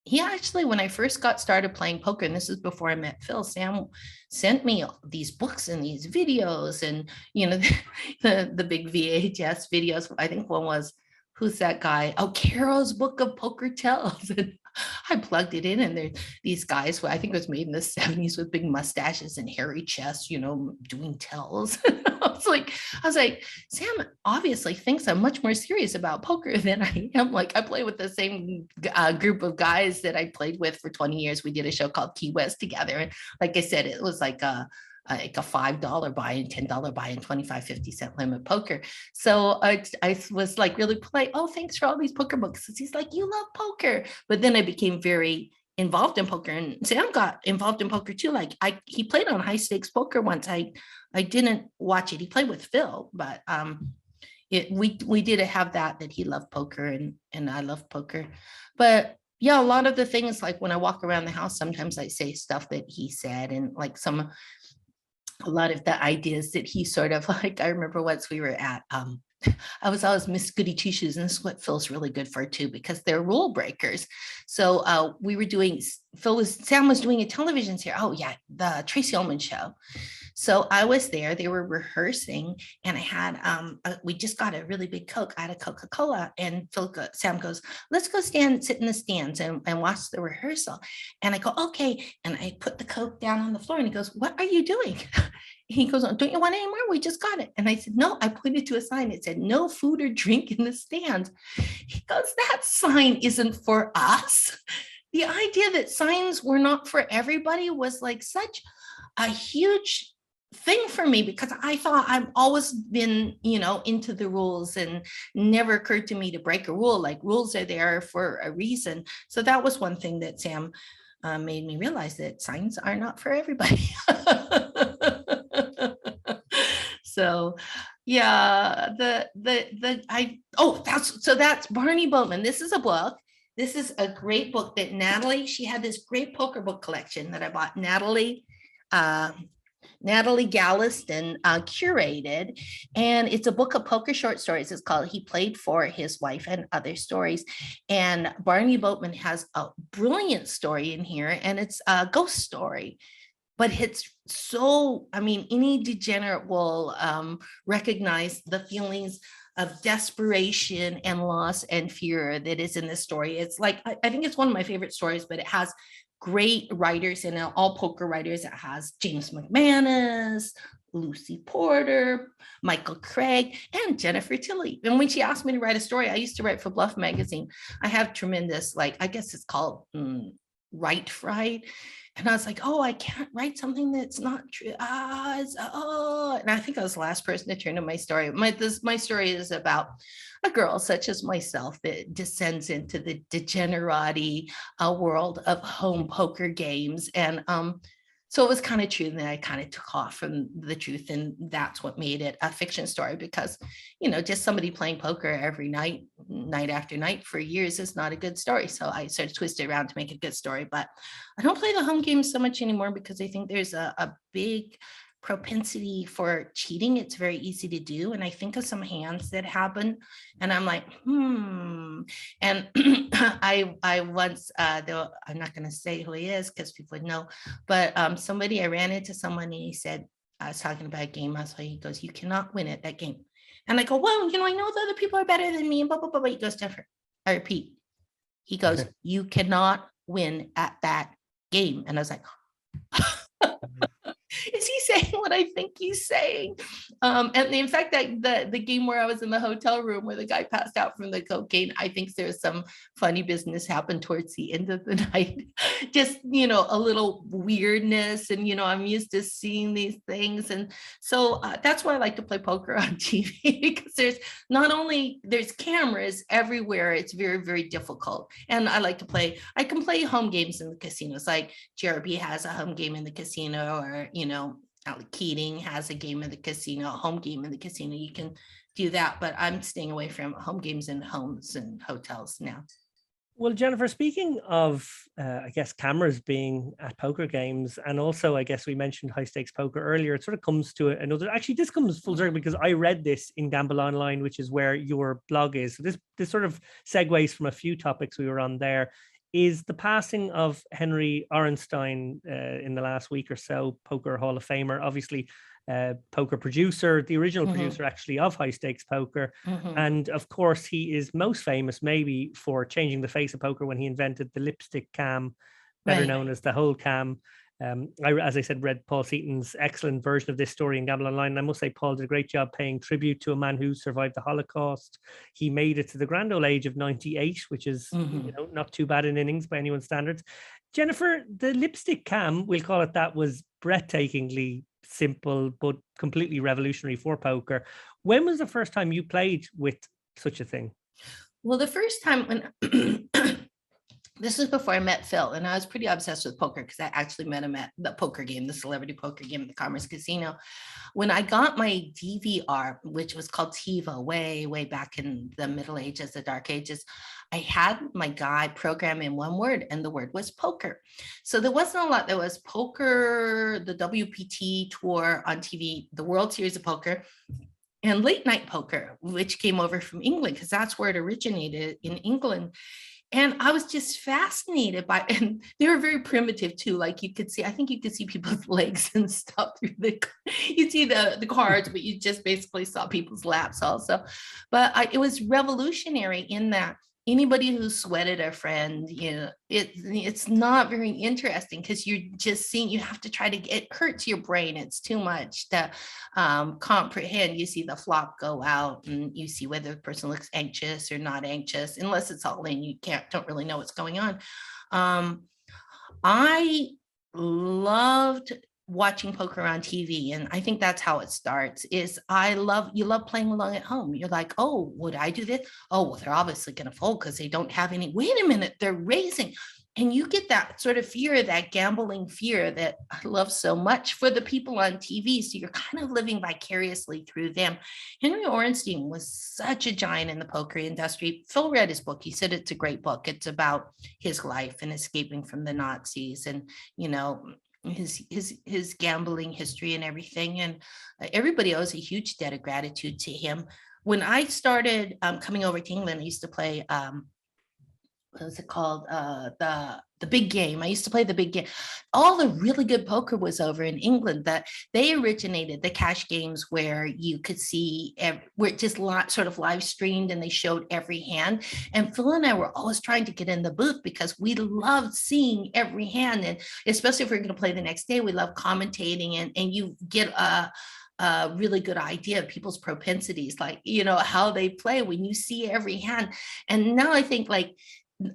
he actually, when I first got started playing poker, and this is before I met Phil, Sam sent me these books and these videos, and the big VHS videos. I think one was, who's that guy? Oh, Caro's Book of Poker Tells. And I plugged it in, and there these guys, I think it was made in the 70s, with big mustaches and hairy chests, doing tells. I was like, Sam obviously thinks I'm much more serious about poker than I am. Like, I play with the same group of guys that I played with for 20 years. We did a show called Key West together. And like I said, it was like a $5 buy-in, $10 buy-in, 25-50 limit poker. So I was like really polite. Oh, thanks for all these poker books. He's like, you love poker. But then I became very involved in poker, and Sam got involved in poker too. Like he played on high stakes poker once. I didn't watch it. He played with Phil, but we did have that he loved poker and I love poker. But yeah, a lot of the things, like when I walk around the house, sometimes I say stuff that he said, and like a lot of the ideas that he sort of like. I remember once we were at I was always Miss Goody Two Shoes, and this is what Phil's really good for too, because they're rule breakers. So we were doing, Sam was doing a television series. Oh yeah, the Tracy Ullman Show. So I was there, they were rehearsing, and I had, we just got a really big Coke. I had a Coca-Cola, and Sam goes, let's go sit in the stands and watch the rehearsal. And I go, okay. And I put the Coke down on the floor, and he goes, what are you doing? He goes, don't you want any more? We just got it. And I said, no, I pointed to a sign. It said, no food or drink in the stands. He goes, that sign isn't for us. The idea that signs were not for everybody was like such a huge thing for me, because I thought I've always been, into the rules, and never occurred to me to break a rule. Like, rules are there for a reason. So that was one thing that Sam made me realize, that signs are not for everybody. So yeah, that's Barny Boatman. This is a book. This is a great book that Natalie, she had this great poker book collection that I bought. Natalie Galliston curated, and it's a book of poker short stories. It's called He Played for His Wife and Other Stories. And Barny Boatman has a brilliant story in here, and it's a ghost story. But it's so, any degenerate will recognize the feelings of desperation and loss and fear that is in this story. It's like, I think it's one of my favorite stories, but it has great writers in it, all poker writers. It has James McManus, Lucy Porter, Michael Craig, and Jennifer Tilley. And when she asked me to write a story, I used to write for Bluff Magazine. I have tremendous, I guess it's called Write Fright. And I was like, oh, I can't write something that's not true. And I think I was the last person to turn to my story. My story is about a girl such as myself that descends into the degenerate world of home poker games. And so it was kind of true. And then I kind of took off from the truth. And that's what made it a fiction story, because, just somebody playing poker every night, night after night for years is not a good story. So I sort of twisted around to make a good story. But I don't play the home games so much anymore, because I think there's a big propensity for cheating. It's very easy to do. And I think of some hands that happen and I'm like, And I once, though I'm not going to say who he is because people would know, but I ran into someone and he said, I was talking about a game. So he goes, you cannot win at that game. And I go, well, I know the other people are better than me and blah, blah, blah, blah. He goes, Jennifer, I repeat, he goes, you cannot win at that game. And I was like, is he saying what I think he's saying? And in fact, that the game where I was in the hotel room where the guy passed out from the cocaine, I think there's some funny business happened towards the end of the night. Just, a little weirdness. And, I'm used to seeing these things. And so that's why I like to play poker on TV, because there's cameras everywhere. It's very, very difficult. And I can play home games in the casinos, like Jeremy has a home game in the casino, or, Alec Keating has a game in the casino, a home game in the casino. You can do that, but I'm staying away from home games in homes and hotels now. Well, Jennifer, speaking of, I guess, cameras being at poker games, and also, I guess we mentioned high stakes poker earlier, it sort of comes to another, actually, this comes full circle because I read this in Gamble Online, which is where your blog is. So this sort of segues from a few topics we were on there. Is the passing of Henry Orenstein in the last week or so, Poker Hall of Famer, obviously poker producer, the original producer actually of high stakes poker. And of course, he is most famous maybe for changing the face of poker when he invented the lipstick cam, better known as the whole cam. As I said, read Paul Seaton's excellent version of this story in Gamble Online. And I must say, Paul did a great job paying tribute to a man who survived the Holocaust. He made it to the grand old age of 98, which is not too bad in innings by anyone's standards. Jennifer, the lipstick cam, we'll call it that, was breathtakingly simple, but completely revolutionary for poker. When was the first time you played with such a thing? Well, the first time when this was before I met Phil, and I was pretty obsessed with poker because I actually met him at the poker game, the celebrity poker game at the Commerce Casino. When I got my DVR, which was called TiVo way, way back in the Middle Ages, the Dark Ages, I had my guy program in one word, and the word was poker. So there wasn't a lot. There was poker, the WPT tour on TV, the World Series of Poker, and late night poker, which came over from England because that's where it originated, in England. And I was just fascinated by, and they were very primitive too. Like I think you could see people's legs and stuff through you see the cards, but you just basically saw people's laps also. But it was revolutionary in that anybody who sweated a friend, it's not very interesting because you're just seeing, you have to try to it hurts your brain. It's too much to comprehend. You see the flop go out and you see whether the person looks anxious or not anxious, unless it's all in, you don't really know what's going on. I loved watching poker on TV. And I think that's how it starts is you love playing along at home. You're like, oh, would I do this? Oh, well, they're obviously going to fold because they don't have any, wait a minute, they're raising. And you get that sort of fear, that gambling fear that I love so much for the people on TV. So you're kind of living vicariously through them. Henry Orenstein was such a giant in the poker industry. Phil read his book. He said it's a great book. It's about his life and escaping from the Nazis and, his gambling history and everything. And everybody owes a huge debt of gratitude to him. When I started coming over to England, I used to play, what was it called? The big game. I used to play the big game. All the really good poker was over in England. That they originated the cash games where you could see where it just sort of live streamed and they showed every hand. And Phil and I were always trying to get in the booth because we loved seeing every hand. And especially if we're going to play the next day, we love commentating and you get a really good idea of people's propensities, like, how they play when you see every hand. And now I think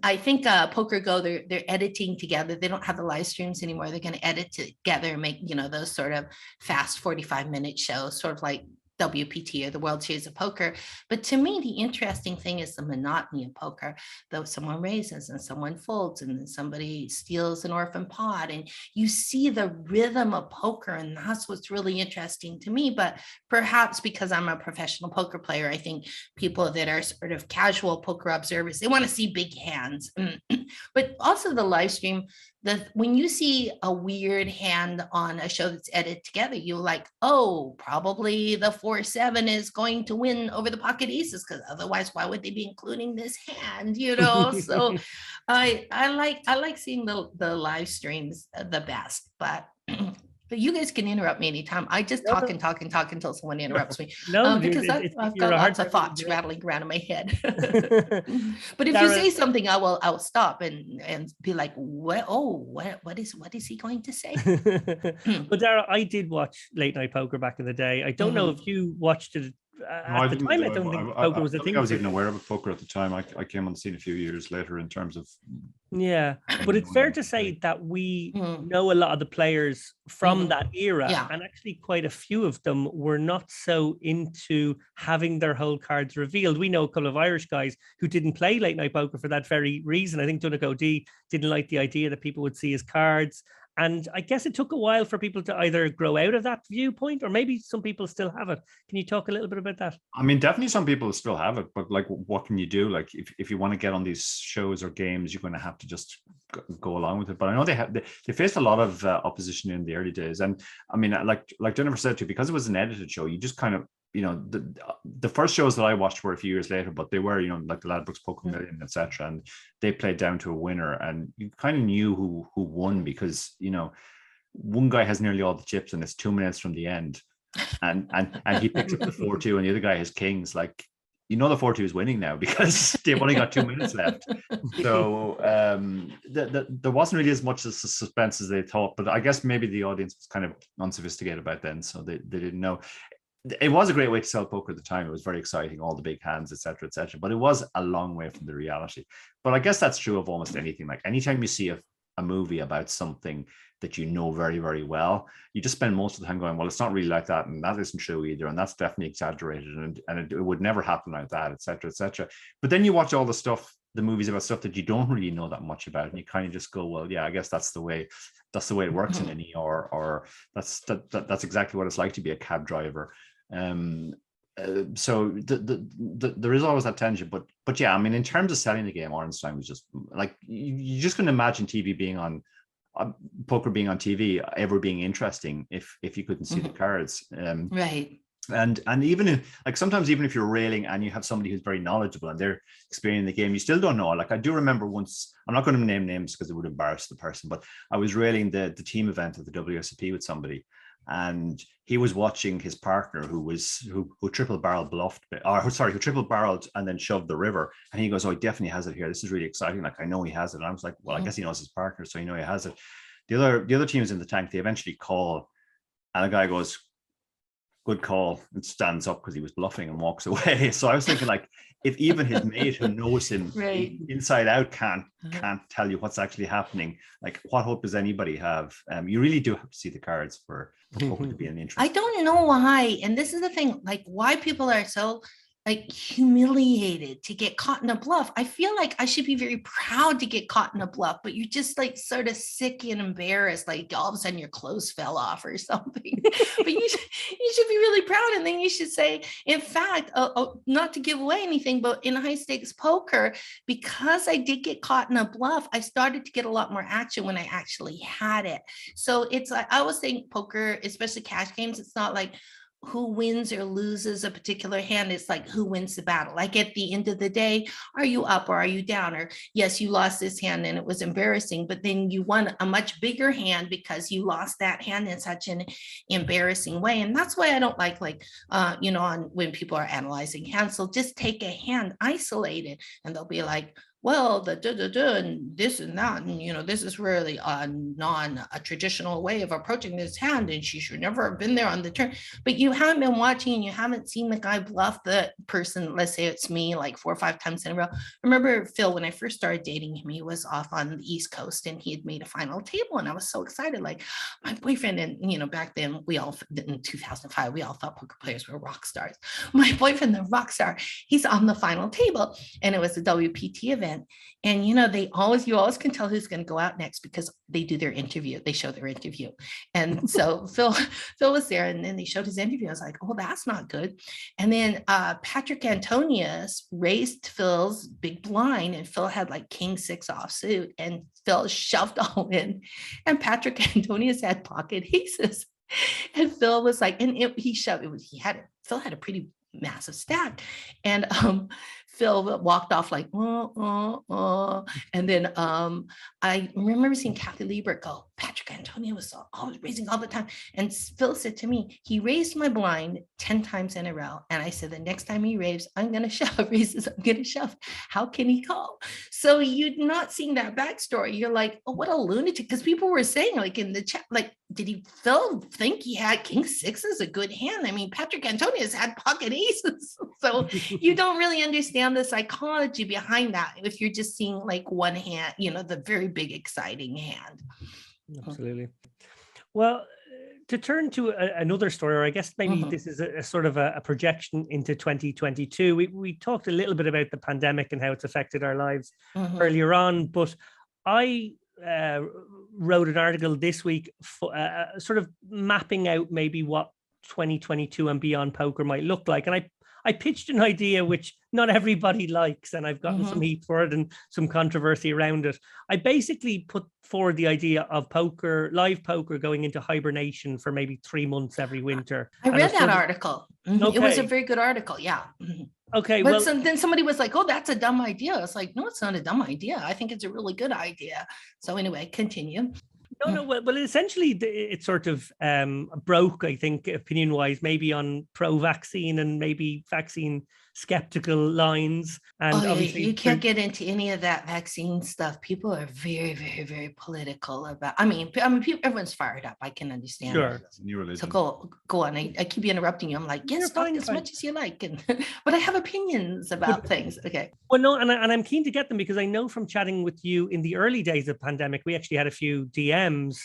I think Poker Go, they're editing together. They don't have the live streams anymore. They're going to edit together and make, those sort of fast 45-minute shows, sort of like WPT or the World Series of Poker. But to me, the interesting thing is the monotony of poker. Though someone raises and someone folds and then somebody steals an orphan pot, and you see the rhythm of poker, and that's what's really interesting to me. But perhaps because I'm a professional poker player, I think people that are sort of casual poker observers, they want to see big hands. But also the live stream, when you see a weird hand on a show that's edited together, you're like, oh, probably the 4-7 is going to win over the pocket aces, because otherwise, why would they be including this hand? So I like seeing the live streams the best, but you guys can interrupt me anytime. I just talk and talk and talk until someone interrupts me. Because I've got lots of thoughts rattling around in my head. But if you say something, I'll stop and be like, what is he going to say? But Dara, I did watch Late Night Poker back in the day. I don't know if you watched it at the time. I don't think poker was a thing. I was even aware of poker at the time. I came on the scene a few years later in terms of. Yeah, but it's fair to say that we know a lot of the players from that era, and actually quite a few of them were not so into having their whole cards revealed. We know a couple of Irish guys who didn't play late night poker for that very reason. I think Donegal D didn't like the idea that people would see his cards. And I guess it took a while for people to either grow out of that viewpoint, or maybe some people still have it. Can you talk a little bit about that? I mean, definitely some people still have it, but like, what can you do? Like, if you want to get on these shows or games, you're going to have to just go along with it. But I know they faced a lot of opposition in the early days. And I mean, like Jennifer said too, because it was an edited show, you just kind of, the first shows that I watched were a few years later, but they were, like the Ladbrokes Poker Million, etc. And they played down to a winner, and you kind of knew who won because, one guy has nearly all the chips and it's 2 minutes from the end, and he picks up the 4-2, and the other guy has kings. Like, the 4-2 is winning now because they've only got 2 minutes left. So there wasn't really as much as suspense as they thought, but I guess maybe the audience was kind of unsophisticated about then, so they didn't know. It was a great way to sell poker at the time. It was very exciting, all the big hands, etc., but it was a long way from the reality. But I guess that's true of almost anything. Like, anytime you see a movie about something that you know very, very well, you just spend most of the time going, well, it's not really like that, and that isn't true either, and that's definitely exaggerated, and it would never happen like that, etc. But then you watch all the movies about stuff that you don't really know that much about, and you kind of just go, well, yeah, I guess that's the way it works in any, or that's exactly what it's like to be a cab driver. So there is always that tension, but yeah, I mean, in terms of selling the game, Orenstein was just like, you just couldn't imagine TV being on poker being on TV ever being interesting if you couldn't see the cards. Right. And even sometimes even if you're railing and you have somebody who's very knowledgeable and they're experiencing the game, you still don't know. Like, I do remember once, I'm not going to name names because it would embarrass the person, but I was railing the team event at the WSOP with somebody, and he was watching his partner who triple barreled who triple barreled and then shoved the river, and he goes, oh, he definitely has it here, this is really exciting, like, I know he has it. And I was like, well, I guess he knows his partner, so he has it. The other teams in the tank, they eventually call, and the guy goes, good call, and stands up because he was bluffing and walks away. So I was thinking, like, if even his mate who knows him inside out can't tell you what's actually happening, like, what hope does anybody have? You really do have to see the cards for poker to be an interest. I don't know why, and this is the thing, like, why people are so humiliated to get caught in a bluff. I feel like I should be very proud to get caught in a bluff, but you're just like sort of sick and embarrassed, like all of a sudden your clothes fell off or something. But you should be really proud, and then you should say, in fact, not to give away anything, but in high stakes poker, because I did get caught in a bluff, I started to get a lot more action when I actually had it. So it's like, I always think poker, especially cash games, it's not like who wins or loses a particular hand. It's like, who wins the battle. Like, at the end of the day, are you up or are you down? Or yes, you lost this hand and it was embarrassing, but then you won a much bigger hand because you lost that hand in such an embarrassing way. And that's why I don't like on when people are analyzing hands, so just take a hand, isolate it, and they'll be like, well, the and this and that, and this is really a traditional way of approaching this hand, and she should never have been there on the turn. But you haven't been watching, and you haven't seen the guy bluff the person. Let's say it's me, like 4 or 5 times in a row. Remember Phil, when I first started dating him, he was off on the East Coast, and he had made a final table, and I was so excited. Like my boyfriend, and back then we all in 2005 we all thought poker players were rock stars. My boyfriend, the rock star, he's on the final table, and it was a WPT event. And you always can tell who's going to go out next because they do their interview. They show their interview. And so Phil was there, and then they showed his interview. I was like, oh, that's not good. And then Patrick Antonius raised Phil's big blind, and Phil had like King 6 offsuit, and Phil shoved all in. And Patrick Antonius had pocket aces. And Phil was like, he shoved it. Phil had a pretty massive stack. And Phil walked off like, and then I remember seeing Kathy Liebert go, Patrick Antonio was always raising all the time. And Phil said to me, he raised my blind 10 times in a row. And I said, the next time he raises, I'm going to shove. Raises, I'm going to shove. How can he call? So you're not seeing that backstory. You're like, oh, what a lunatic. Because people were saying like in the chat, like, did Phil think he had King 6 as a good hand? I mean, Patrick Antonius had pocket aces. So you don't really understand the psychology behind that if you're just seeing like one hand, the very big, exciting hand. Absolutely. Well, to turn to another story, or I guess maybe this is a sort of a projection into 2022. We talked a little bit about the pandemic and how it's affected our lives earlier on, but I wrote an article this week sort of mapping out maybe what 2022 and beyond poker might look like. And I pitched an idea which not everybody likes, and I've gotten some heat for it and some controversy around it. I basically put forward the idea of live poker going into hibernation for maybe 3 months every winter. I read that article. Okay. It was a very good article. Yeah. Okay. But then somebody was like, oh, that's a dumb idea. I was like, no, it's not a dumb idea. I think it's a really good idea. So anyway, continue. No. Well, essentially, it sort of broke, I think, opinion-wise, maybe on pro-vaccine and maybe vaccine skeptical lines. And obviously, you can't get into any of that vaccine stuff. People are very, very, very political about. I mean, people, everyone's fired up. I can understand. Sure. New religion. So go on. I keep interrupting you. I'm like, yes, talk as much as you like, but I have opinions about things. Okay. Well, no, and I'm keen to get them because I know from chatting with you in the early days of pandemic, we actually had a few DMs.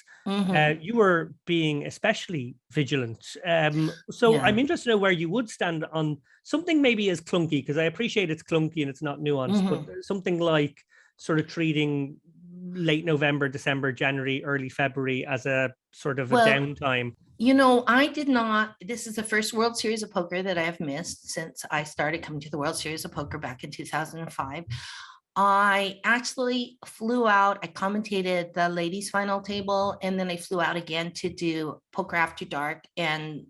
You were being especially vigilant. So I'm interested to know where you would stand on something maybe as clunky, because I appreciate it's clunky and it's not nuanced, but something like sort of treating late November, December, January, early February as a sort of a downtime. I did not. This is the first World Series of Poker that I have missed since I started coming to the World Series of Poker back in 2005. I actually flew out. I commentated the ladies' final table, and then I flew out again to do Poker After Dark and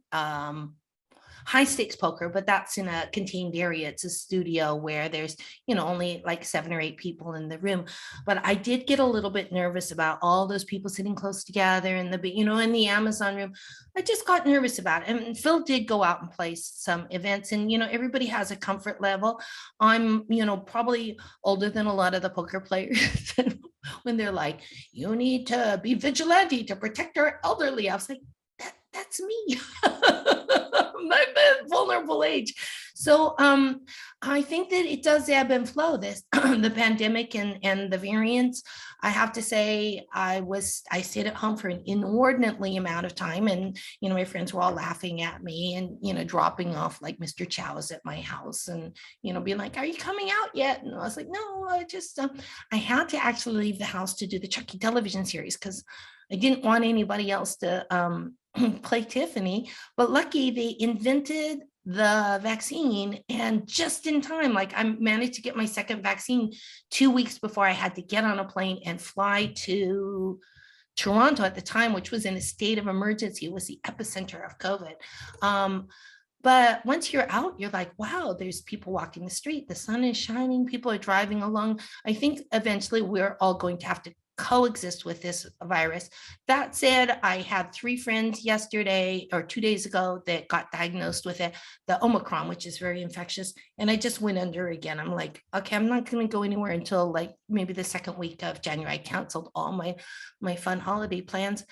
high stakes poker, but that's in a contained area. It's a studio where there's, only like 7 or 8 people in the room. But I did get a little bit nervous about all those people sitting close together in in the Amazon room. I just got nervous about it. And Phil did go out and play some events, and, everybody has a comfort level. I'm, probably older than a lot of the poker players. When they're like, you need to be vigilante to protect our elderly. I was like, that's me. My vulnerable age. So I think that it does ebb and flow, the pandemic and the variants. I have to say I stayed at home for an inordinately amount of time, and my friends were all laughing at me and dropping off like Mr. Chow's at my house and being like, are you coming out yet? And I was like, no, I just I had to actually leave the house to do the Chucky television series because I didn't want anybody else to play Tiffany, but lucky they invented the vaccine, and just in time, like I managed to get my second vaccine 2 weeks before I had to get on a plane and fly to Toronto at the time, which was in a state of emergency. It was the epicenter of COVID. But once you're out, you're like, wow, there's people walking the street. The sun is shining. People are driving along. I think eventually we're all going to have to coexist with this virus. That said, I had 3 friends yesterday or 2 days ago that got diagnosed with it, the Omicron, which is very infectious. And I just went under again. I'm like, okay, I'm not going to go anywhere until like maybe the second week of January. I canceled all my fun holiday plans.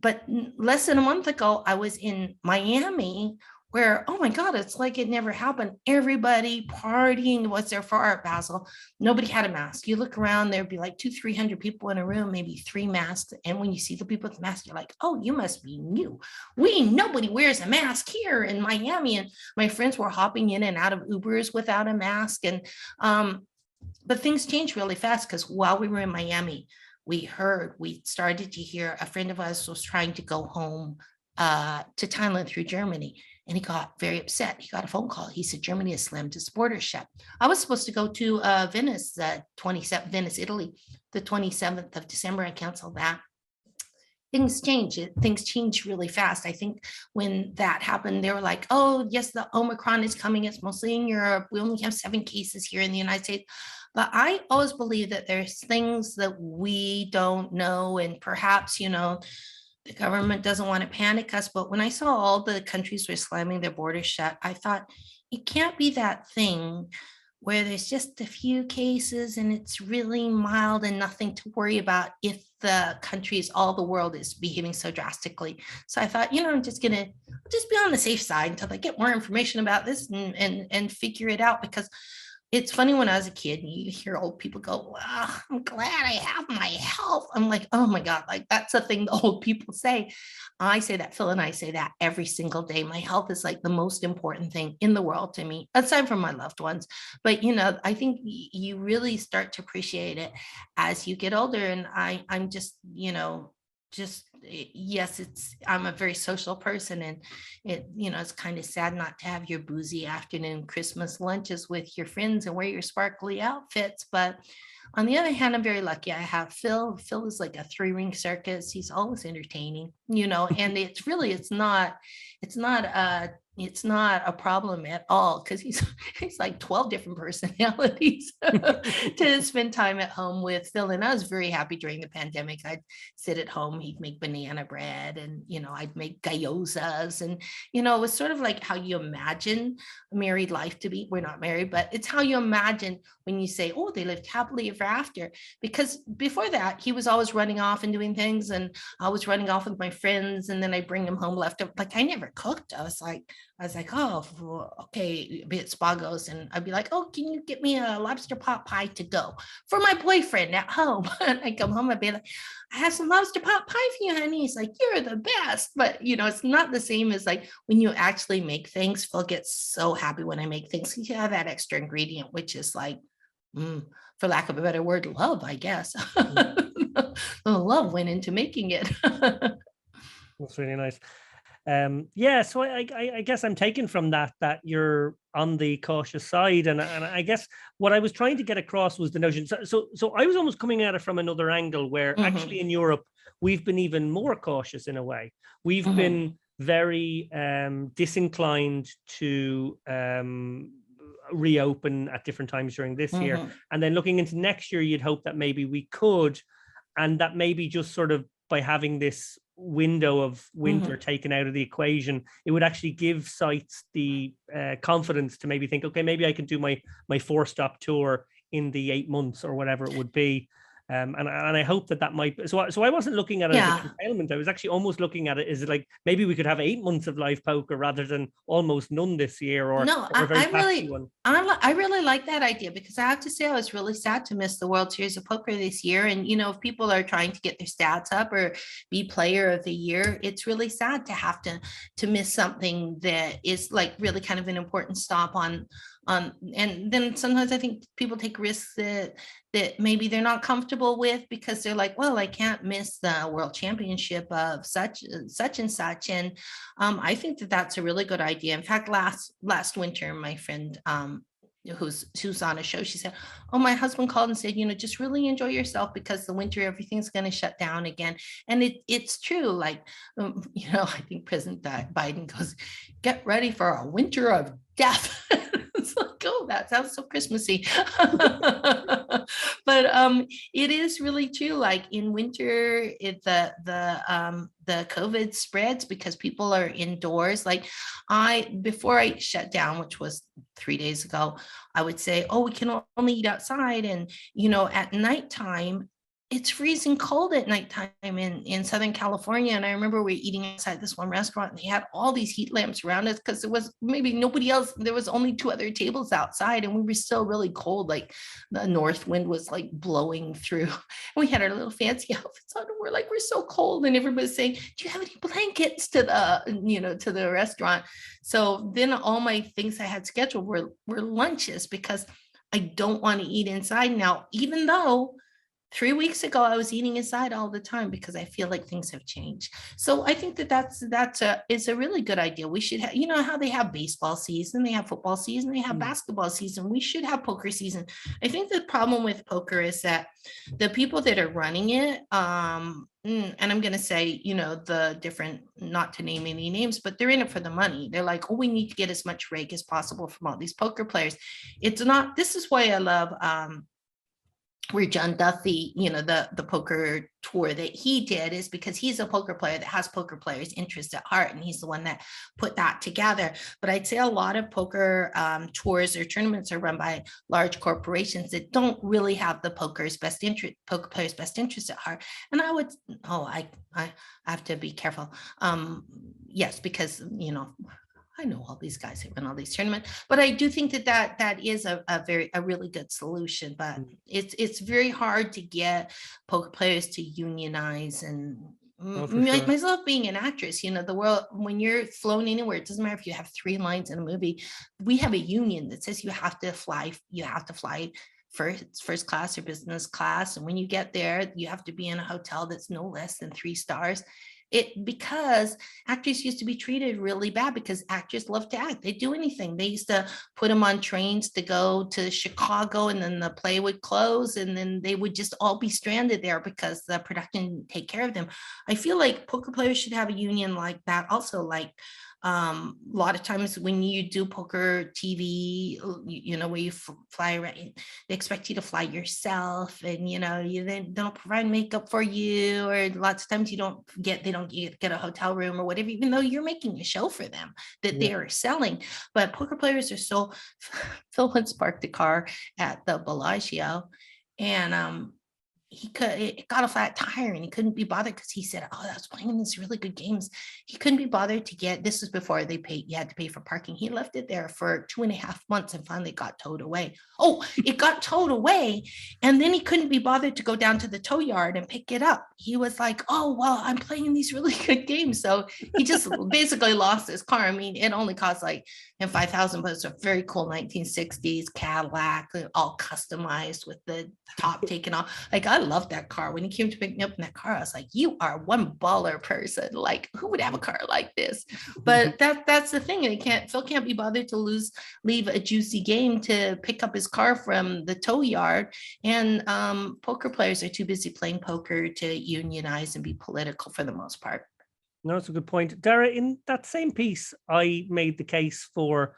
But less than a month ago, I was in Miami where, oh my God, it's like it never happened. Everybody partying. Was there for Art Basel? Nobody had a mask. You look around, there'd be like 200-300 people in a room, maybe 3 masks. And when you see the people with masks, you're like, oh, you must be new. Nobody wears a mask here in Miami. And my friends were hopping in and out of Ubers without a mask. And but things changed really fast because while we were in Miami, we started to hear a friend of ours was trying to go home to Thailand through Germany. And he got very upset. He got a phone call. He said, Germany has slammed its borders shut. I was supposed to go to Venice, Venice, Italy, the 27th of December. I canceled that. Things change. Things change really fast. I think when that happened, they were like, oh, yes, the Omicron is coming. It's mostly in Europe. We only have 7 cases here in the United States. But I always believe that there's things that we don't know. And perhaps, the government doesn't want to panic us. But when I saw all the countries were slamming their borders shut, I thought it can't be that thing where there's just a few cases and it's really mild and nothing to worry about if the countries, all the world is behaving so drastically. So I thought, I'm just be on the safe side until I get more information about this and figure it out. Because it's funny, when I was a kid, you hear old people go, well, I'm glad I have my health. I'm like, oh my God, like that's a thing the old people say. I say that, Phil and I say that every single day. My health is like the most important thing in the world to me, aside from my loved ones. But, I think you really start to appreciate it as you get older. And I'm just, yes, I'm a very social person, and it's kind of sad not to have your boozy afternoon Christmas lunches with your friends and wear your sparkly outfits. But on the other hand, I'm very lucky. I have Phil. Phil is like a 3-ring circus. He's always entertaining, and it's not a problem at all, because he's like 12 different personalities to spend time at home with Phil. And I was very happy during the pandemic. I'd sit at home, he'd make banana bread, and I'd make gyozas, and it was sort of like how you imagine married life to be. We're not married, but it's how you imagine when you say, oh, they lived happily ever after. Because before that, he was always running off and doing things, and I was running off with my friends, and then I bring him home leftover. Like, I never cooked. I was like, oh, okay, be it Spagos. And I'd be like, oh, can you get me a lobster pot pie to go for my boyfriend at home? And I come home, I'd be like, I have some lobster pot pie for you, honey. He's like, you're the best. But, it's not the same as like when you actually make things. Phil gets so happy when I make things. You have that extra ingredient, which is like, for lack of a better word, love, I guess. The love went into making it. That's really nice. So I guess I'm taken from that you're on the cautious side, and I guess what I was trying to get across was the notion. So I was almost coming at it from another angle, where actually in Europe we've been even more cautious in a way. We've been very disinclined to reopen at different times during this year, and then looking into next year, you'd hope that maybe we could, and that maybe just sort of by having this window of winter taken out of the equation, it would actually give sites the confidence to maybe think, okay, maybe I can do my 4-stop tour in the 8 months or whatever it would be. And I hope that might be, so I wasn't looking at it as a curtailment. I was actually almost looking at it as like, maybe we could have 8 months of live poker rather than almost none this year, or no, or a very I really patchy one. I really like that idea, because I have to say I was really sad to miss the World Series of Poker this year. And if people are trying to get their stats up or be player of the year, it's really sad to have to miss something that is like really kind of an important stop on. And then sometimes I think people take risks that maybe they're not comfortable with, because they're like, well, I can't miss the World Championship of such and such. And I think that's a really good idea. In fact, last winter, my friend who's on a show, she said, oh, my husband called and said, just really enjoy yourself, because the winter everything's going to shut down again. And it's true. Like, I think President Biden goes, get ready for a winter of death. It's like, like, oh, that sounds so Christmassy. But it is really true. Like in winter, the COVID spreads because people are indoors. Like before I shut down, which was 3 days ago, I would say, oh, we can only eat outside. And, at nighttime, it's freezing cold at nighttime in Southern California. And I remember we were eating inside this one restaurant and they had all these heat lamps around us because there was maybe nobody else. There was only 2 other tables outside and we were still really cold. Like the north wind was like blowing through. And we had our little fancy outfits on and we're so cold. And everybody's saying, do you have any blankets to the restaurant? So then all my things I had scheduled were lunches because I don't want to eat inside now, even though 3 weeks ago, I was eating inside all the time because I feel like things have changed. So I think it's a really good idea. We should have, how they have baseball season, they have football season, they have basketball season. We should have poker season. I think the problem with poker is that the people that are running it, and I'm going to say, the different, not to name any names, but they're in it for the money. They're like, oh, we need to get as much rake as possible from all these poker players. It's not, this is why I love, where John Duthie, the poker tour that he did is because he's a poker player that has poker players' interest at heart. And he's the one that put that together. But I'd say a lot of poker tours or tournaments are run by large corporations that don't really have the poker players' best interest at heart. And I have to be careful. Yes, because, I know all these guys who run all these tournaments, but I do think that is a really good solution. But it's very hard to get poker players to unionize. And myself being an actress, the world, when you're flown anywhere, it doesn't matter if you have 3 lines in a movie. We have a union that says you have to fly first class or business class, and when you get there, you have to be in a hotel that's no less than 3 stars. Because actors used to be treated really bad because actors love to act. They'd do anything. They used to put them on trains to go to Chicago, and then the play would close, and then they would just all be stranded there because the production didn't take care of them. I feel like poker players should have a union like that. Also, like a lot of times when you do poker TV, where you fly around, they expect you to fly yourself, and they don't provide makeup for you, or lots of times they don't get a hotel room or whatever, even though you're making a show for them that they are selling. But poker players are so Phil once parked a car at the Bellagio, and it got a flat tire and he couldn't be bothered because he said, oh, I was playing in these really good games. He couldn't be bothered to get, this was before you had to pay for parking. He left it there for 2.5 months and finally got towed away. Oh, it got towed away. And then he couldn't be bothered to go down to the tow yard and pick it up. He was like, oh, well, I'm playing these really good games. So he just basically lost his car. I mean, it only cost like $5,000, but it's a very cool 1960s Cadillac, all customized with the top taken off. Like, I love that car. When he came to pick me up in that car, I was like, you are one baller person. Like, who would have a car like this? But that's the thing. Phil can't be bothered to leave a juicy game to pick up his car from the tow yard. And poker players are too busy playing poker to unionize and be political for the most part. No, that's a good point. Dara, in that same piece, I made the case for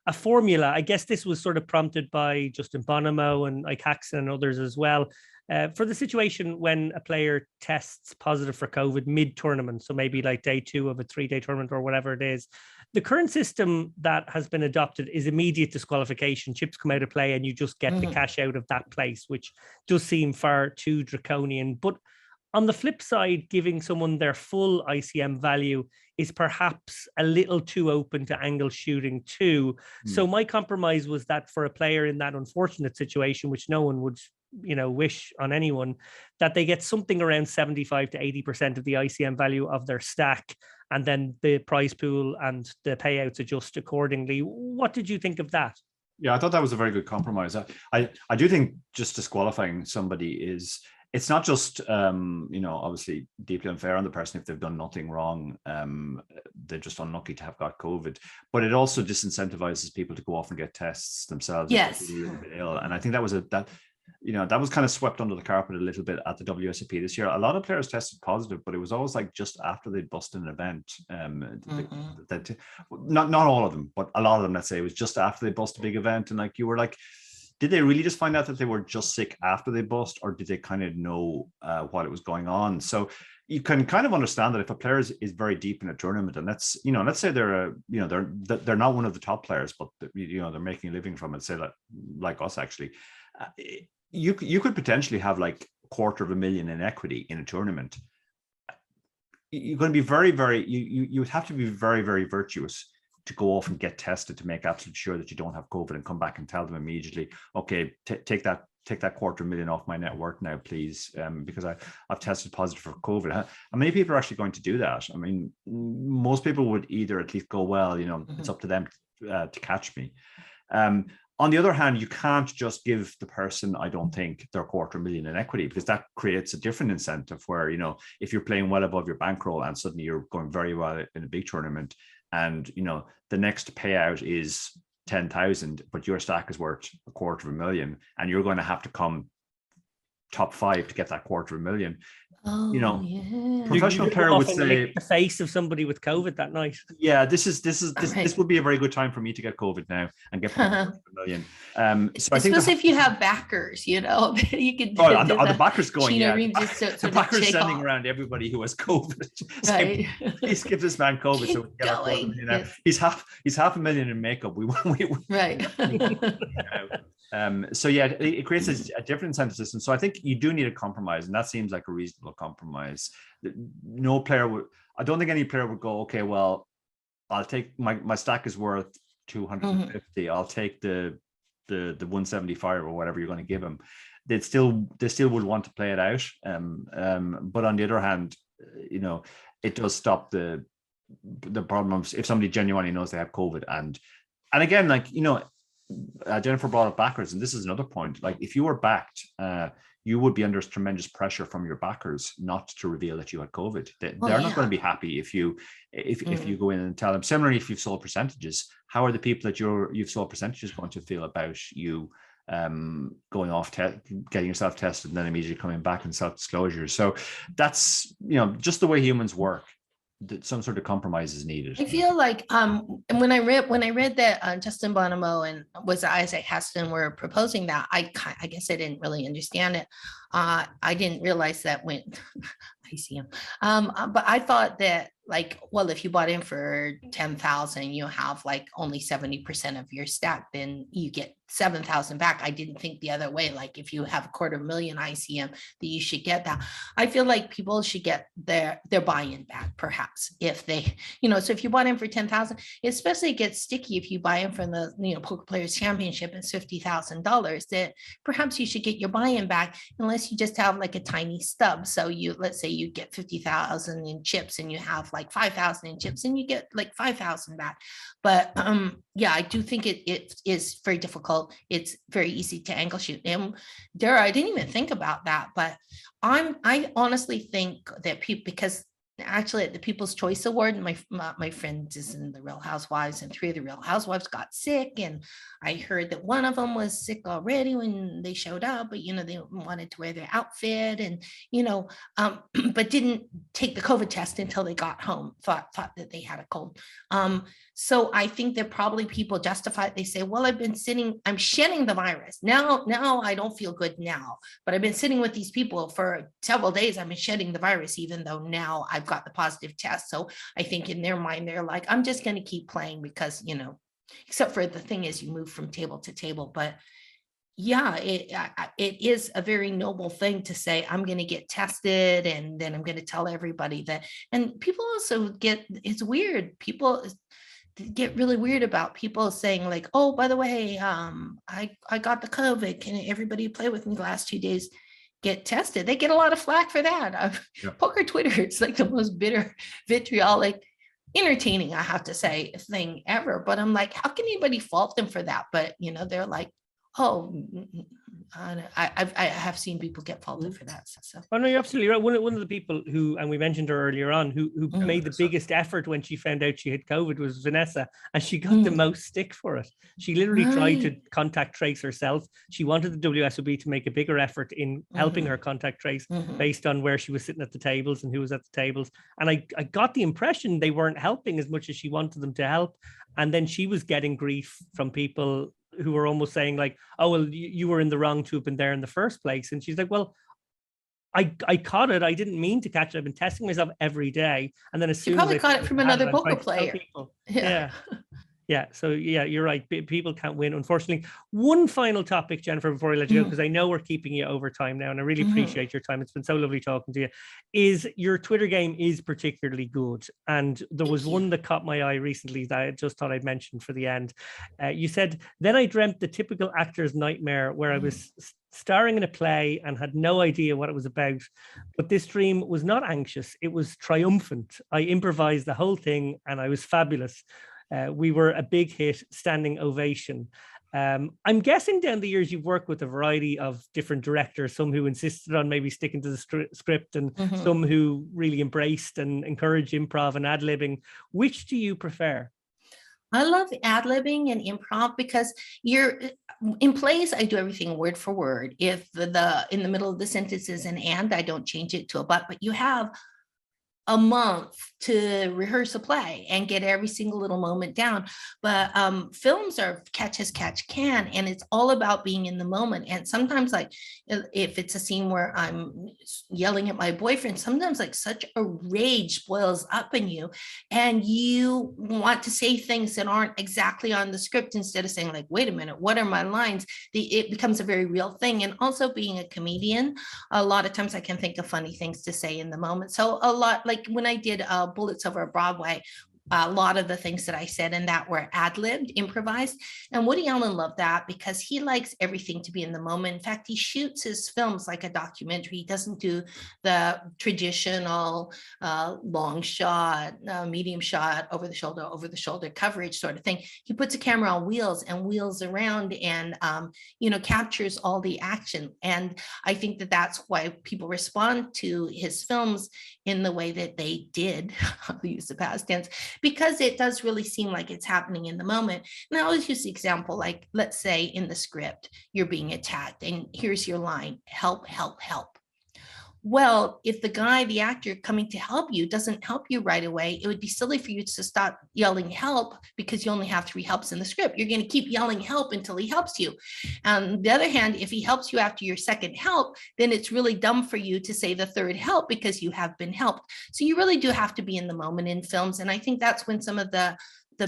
a formula. I guess this was sort of prompted by Justin Bonomo and Ike Haxon and others as well, for the situation when a player tests positive for COVID mid-tournament, so maybe like day 2 of a 3-day tournament or whatever it is. The current system that has been adopted is immediate disqualification. Chips come out of play and you just get the cash out of that place, which does seem far too draconian. But on the flip side, giving someone their full ICM value is perhaps a little too open to angle shooting too. So my compromise was that for a player in that unfortunate situation, which no one would wish on anyone, that they get something around 75 to 80% of the ICM value of their stack, and then the prize pool and the payouts adjust accordingly. What did you think of that? Yeah, I thought that was a very good compromise. I do think just disqualifying somebody it's not just obviously deeply unfair on the person if they've done nothing wrong. They're just unlucky to have got COVID, but it also disincentivizes people to go off and get tests themselves. Yes. If they're a little bit ill. And I think that was that was kind of swept under the carpet a little bit at the WSOP this year. A lot of players tested positive, but it was always like just after they'd busted an event. Not all of them, but a lot of them, let's say, it was just after they bust a big event. And like, you were like, did they really just find out that they were just sick after they bust, or did they kind of know what it was going on? So you can kind of understand that if a player is very deep in a tournament, and let's say they're not one of the top players, but they're making a living from it, say that, like us actually, you could potentially have like $250,000 in equity in a tournament. You're going to be very, very, you would have to be very, very virtuous to go off and get tested to make absolutely sure that you don't have COVID and come back and tell them immediately, okay, take that $250,000 off my net worth now, please, because I've tested positive for COVID. How many people are actually going to do that? I mean, most people would either at least go, well, it's up to them to catch me. On the other hand, you can't just give the person, I don't think, their $250,000 in equity, because that creates a different incentive where, if you're playing well above your bankroll and suddenly you're going very well in a big tournament, and the next payout is 10,000, but your stack is worth $250,000, and you're going to have to come top 5 to get that $250,000. Professional player would say the face of somebody with COVID that night. Yeah, this would be a very good time for me to get COVID now and get $250,000. So I think especially if you have backers, you can the backers going, the backers sending off. Around everybody who has COVID. Right. Please give this man COVID so we can get our $250,000. Yes. He's $500,000 in makeup. Right. So yeah, it creates a different incentive system. So I think you do need a compromise, and that seems like a reasonable compromise. No player would, I don't think any player would go, okay, well, I'll take my stack is worth 250. I'll take the 175 or whatever you're going to give him. They still would want to play it out. But on the other hand, it does stop the problems if somebody genuinely knows they have COVID. And again, like, Jennifer brought up backers, and this is another point. Like, if you were backed, you would be under tremendous pressure from your backers not to reveal that you had COVID. They're not going to be happy if you go in and tell them. Similarly, if you've sold percentages, how are the people that you've sold percentages going to feel about you going off, getting yourself tested, and then immediately coming back and self-disclosure? So that's just the way humans work. Some sort of compromise is needed. I feel like when I read that Justin Bonomo and was Isaac Heston were proposing that, I guess I didn't really understand it. I didn't realize that when I see him. But I thought that, like, well, if you bought in for 10,000, you have like only 70% of your stack, then you get 7,000 back. I didn't think the other way. Like, if you have $250,000 ICM, that you should get that. I feel like people should get their buy-in back, perhaps, if they, so if you bought in for 10,000, especially it gets sticky if you buy in from the Poker Players Championship and $50,000, that perhaps you should get your buy-in back, unless you just have like a tiny stub. So let's say you get 50,000 in chips and you have like 5,000 in chips, and you get like 5,000 back. But I do think it is very difficult. It's very easy to angle shoot. And Dara, I didn't even think about that, but I honestly think that because actually at the People's Choice Award, my friend is in the Real Housewives, and 3 of the Real Housewives got sick, and I heard that one of them was sick already when they showed up, but they wanted to wear their outfit, and but didn't take the COVID test until they got home, thought that they had a cold. So I think that probably people justify it. They say, well, I'm shedding the virus. Now I don't feel good now, but I've been sitting with these people for several days. I've been shedding the virus, even though now I've got the positive test. So I think in their mind, they're like, I'm just going to keep playing because, except for the thing is you move from table to table. But yeah, it is a very noble thing to say, I'm going to get tested, and then I'm going to tell everybody that. And people also it's weird. People get really weird about people saying like, oh, by the way, I got the COVID. Can everybody play with me the last 2 days get tested? They get a lot of flack for that. Poker Twitter is like the most bitter, vitriolic, entertaining, I have to say, thing ever. But I'm like, how can anybody fault them for that? But they're like, oh, I have seen people get faulted for that. So. Oh no, you're absolutely right. One of the people who, and we mentioned her earlier on, who made the biggest effort when she found out she had COVID was Vanessa, and she got the most stick for it. She literally tried to contact trace herself. She wanted the WSOB to make a bigger effort in helping her contact trace based on where she was sitting at the tables and who was at the tables. And I got the impression they weren't helping as much as she wanted them to help. And then she was getting grief from people who were almost saying like, oh, well, you were in the wrong to have been there in the first place. And she's like, well, I caught it. I didn't mean to catch it. I've been testing myself every day. And then as soon you probably as caught it from another poker player. Yeah. Yeah. So yeah, you're right. People can't win, unfortunately. One final topic, Jennifer, before I let you go, because I know we're keeping you over time now, and I really appreciate your time. It's been so lovely talking to you. Is your Twitter game is particularly good. And there was one that caught my eye recently that I just thought I'd mention for the end. You said, then I dreamt the typical actor's nightmare where I was starring in a play and had no idea what it was about. But this dream was not anxious. It was triumphant. I improvised the whole thing and I was fabulous. We were a big hit, standing ovation. I'm guessing down the years you've worked with a variety of different directors, some who insisted on maybe sticking to the script and some who really embraced and encouraged improv and ad-libbing. Which do you prefer? I love ad-libbing and improv because you're in plays. I do everything word for word. If the in the middle of the sentence is an and, I don't change it to a but you have a month to rehearse a play and get every single little moment down. But films are catch as catch can, and it's all about being in the moment. And sometimes, like if it's a scene where I'm yelling at my boyfriend, sometimes like such a rage boils up in you and you want to say things that aren't exactly on the script instead of saying like, wait a minute, what are my lines? It becomes a very real thing. And also being a comedian, a lot of times I can think of funny things to say in the moment. So a lot, like when I did Bullets Over Broadway, a lot of the things that I said in that were ad-libbed, improvised. And Woody Allen loved that because he likes everything to be in the moment. In fact, he shoots his films like a documentary. He doesn't do the traditional long shot, medium shot, over the shoulder coverage sort of thing. He puts a camera on wheels and wheels around and, captures all the action. And I think that that's why people respond to his films in the way that they did. I'll use the past tense, because it does really seem like it's happening in the moment. And I always use the example, like, let's say in the script, you're being attacked and here's your line, help, help, help. Well, if the actor coming to help you doesn't help you right away, it would be silly for you to stop yelling help because you only have 3 helps in the script. You're going to keep yelling help until he helps you. On the other hand, if he helps you after your second help, then it's really dumb for you to say the third help because you have been helped. So you really do have to be in the moment in films. And I think that's when some of the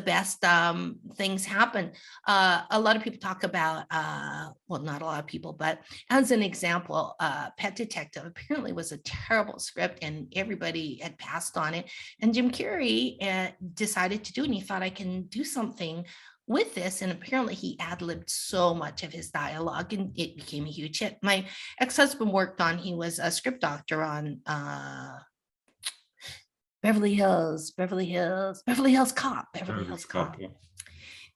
best things happen. A lot of people talk about, well, not a lot of people, but as an example, Pet Detective apparently was a terrible script and everybody had passed on it. And Jim Carrey decided to do it and he thought, I can do something with this. And apparently he ad-libbed so much of his dialogue and it became a huge hit. My ex-husband he was a script doctor on Beverly Hills Cop. Yeah.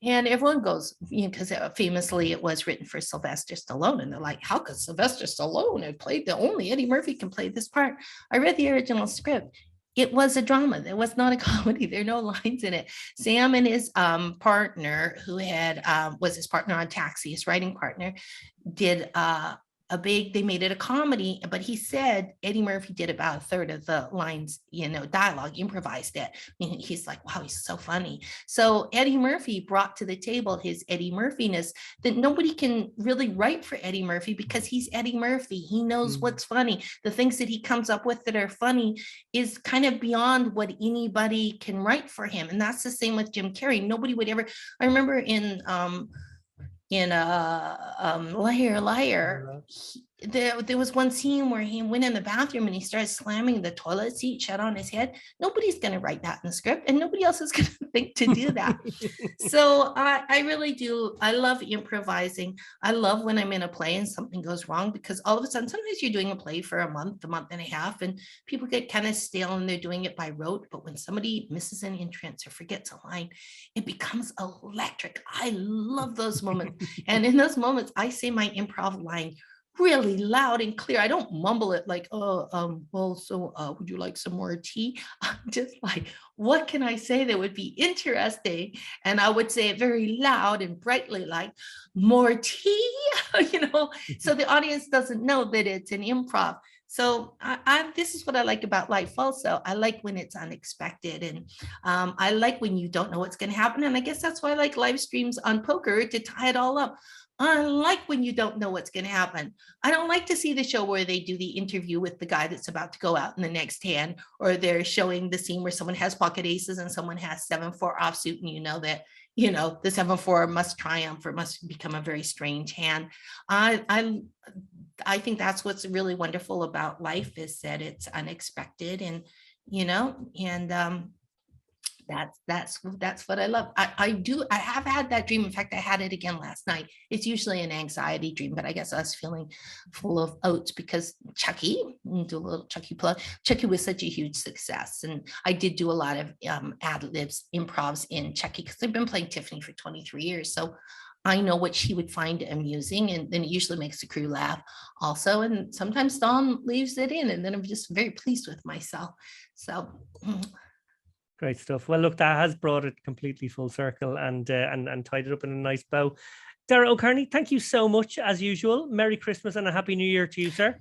And everyone goes, because famously it was written for Sylvester Stallone. And they're like, how could Sylvester Stallone have played only Eddie Murphy can play this part? I read the original script. It was a drama. It was not a comedy. There are no lines in it. Sam and his partner, who was his partner on Taxi, his writing partner, did they made it a comedy, but he said Eddie Murphy did about a third of the lines, dialogue, improvised it. He's like, wow, he's so funny. So Eddie Murphy brought to the table his Eddie Murphy-ness that nobody can really write for Eddie Murphy because he's Eddie Murphy. He knows what's funny. The things that he comes up with that are funny is kind of beyond what anybody can write for him. And that's the same with Jim Carrey. Nobody would ever, I remember in Liar, there was one scene where he went in the bathroom and he started slamming the toilet seat shut on his head. Nobody's going to write that in the script, and nobody else is going to think to do that. So I really do. I love improvising. I love when I'm in a play and something goes wrong, because all of a sudden, sometimes you're doing a play for a month and a half, and people get kind of stale and they're doing it by rote. But when somebody misses an entrance or forgets a line, it becomes electric. I love those moments. And in those moments, I say my improv line really loud and clear. I don't mumble it like, would you like some more tea? I'm just like, what can I say that would be interesting? And I would say it very loud and brightly, like, more tea, so the audience doesn't know that it's an improv. So this is what I like about life also. I like when it's unexpected, and I like when you don't know what's going to happen. And I guess that's why I like live streams on poker, to tie it all up. I like when you don't know what's going to happen. I don't like to see the show where they do the interview with the guy that's about to go out in the next hand, or they're showing the scene where someone has pocket aces and someone has 7-4 offsuit, and that the 7-4 must triumph or must become a very strange hand. I think that's what's really wonderful about life, is that it's unexpected, and that's what I love. I have had that dream. In fact, I had it again last night. It's usually an anxiety dream, but I guess I was feeling full of oats because Chucky, do a little Chucky plug. Chucky was such a huge success, and I did do a lot of ad libs, improvs in Chucky, because I've been playing Tiffany for 23 years. So I know what she would find amusing, and then it usually makes the crew laugh also. And sometimes Dawn leaves it in, and then I'm just very pleased with myself. So. Great stuff. Well, look, that has brought it completely full circle and tied it up in a nice bow. Darragh O'Kearney, thank you so much as usual. Merry Christmas and a Happy New Year to you, sir.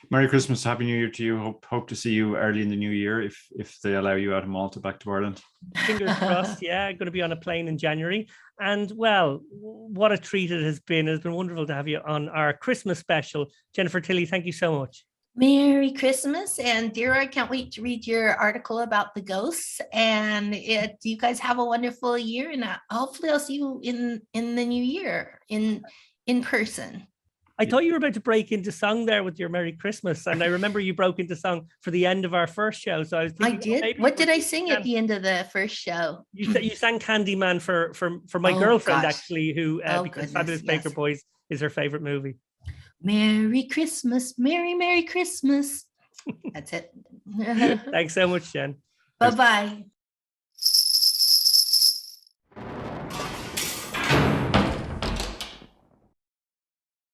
Merry Christmas, Happy New Year to you. Hope to see you early in the new year if they allow you out of Malta back to Ireland. Fingers crossed. Yeah, going to be on a plane in January. And well, what a treat it has been. It's been wonderful to have you on our Christmas special. Jennifer Tilley, thank you so much. Merry Christmas. And Deirdre, I can't wait to read your article about the ghosts. And you guys have a wonderful year. And hopefully I'll see you in the new year in person. I thought you were about to break into song there with your Merry Christmas. And I remember you broke into song for the end of our first show. So I was thinking, I did. What did I sing at the end of the first show? You sang Candyman for my girlfriend, actually, who because Fabulous Baker Boys is her favorite movie. Merry Christmas, Merry Christmas. That's it. Thanks so much, Jen. Bye-bye.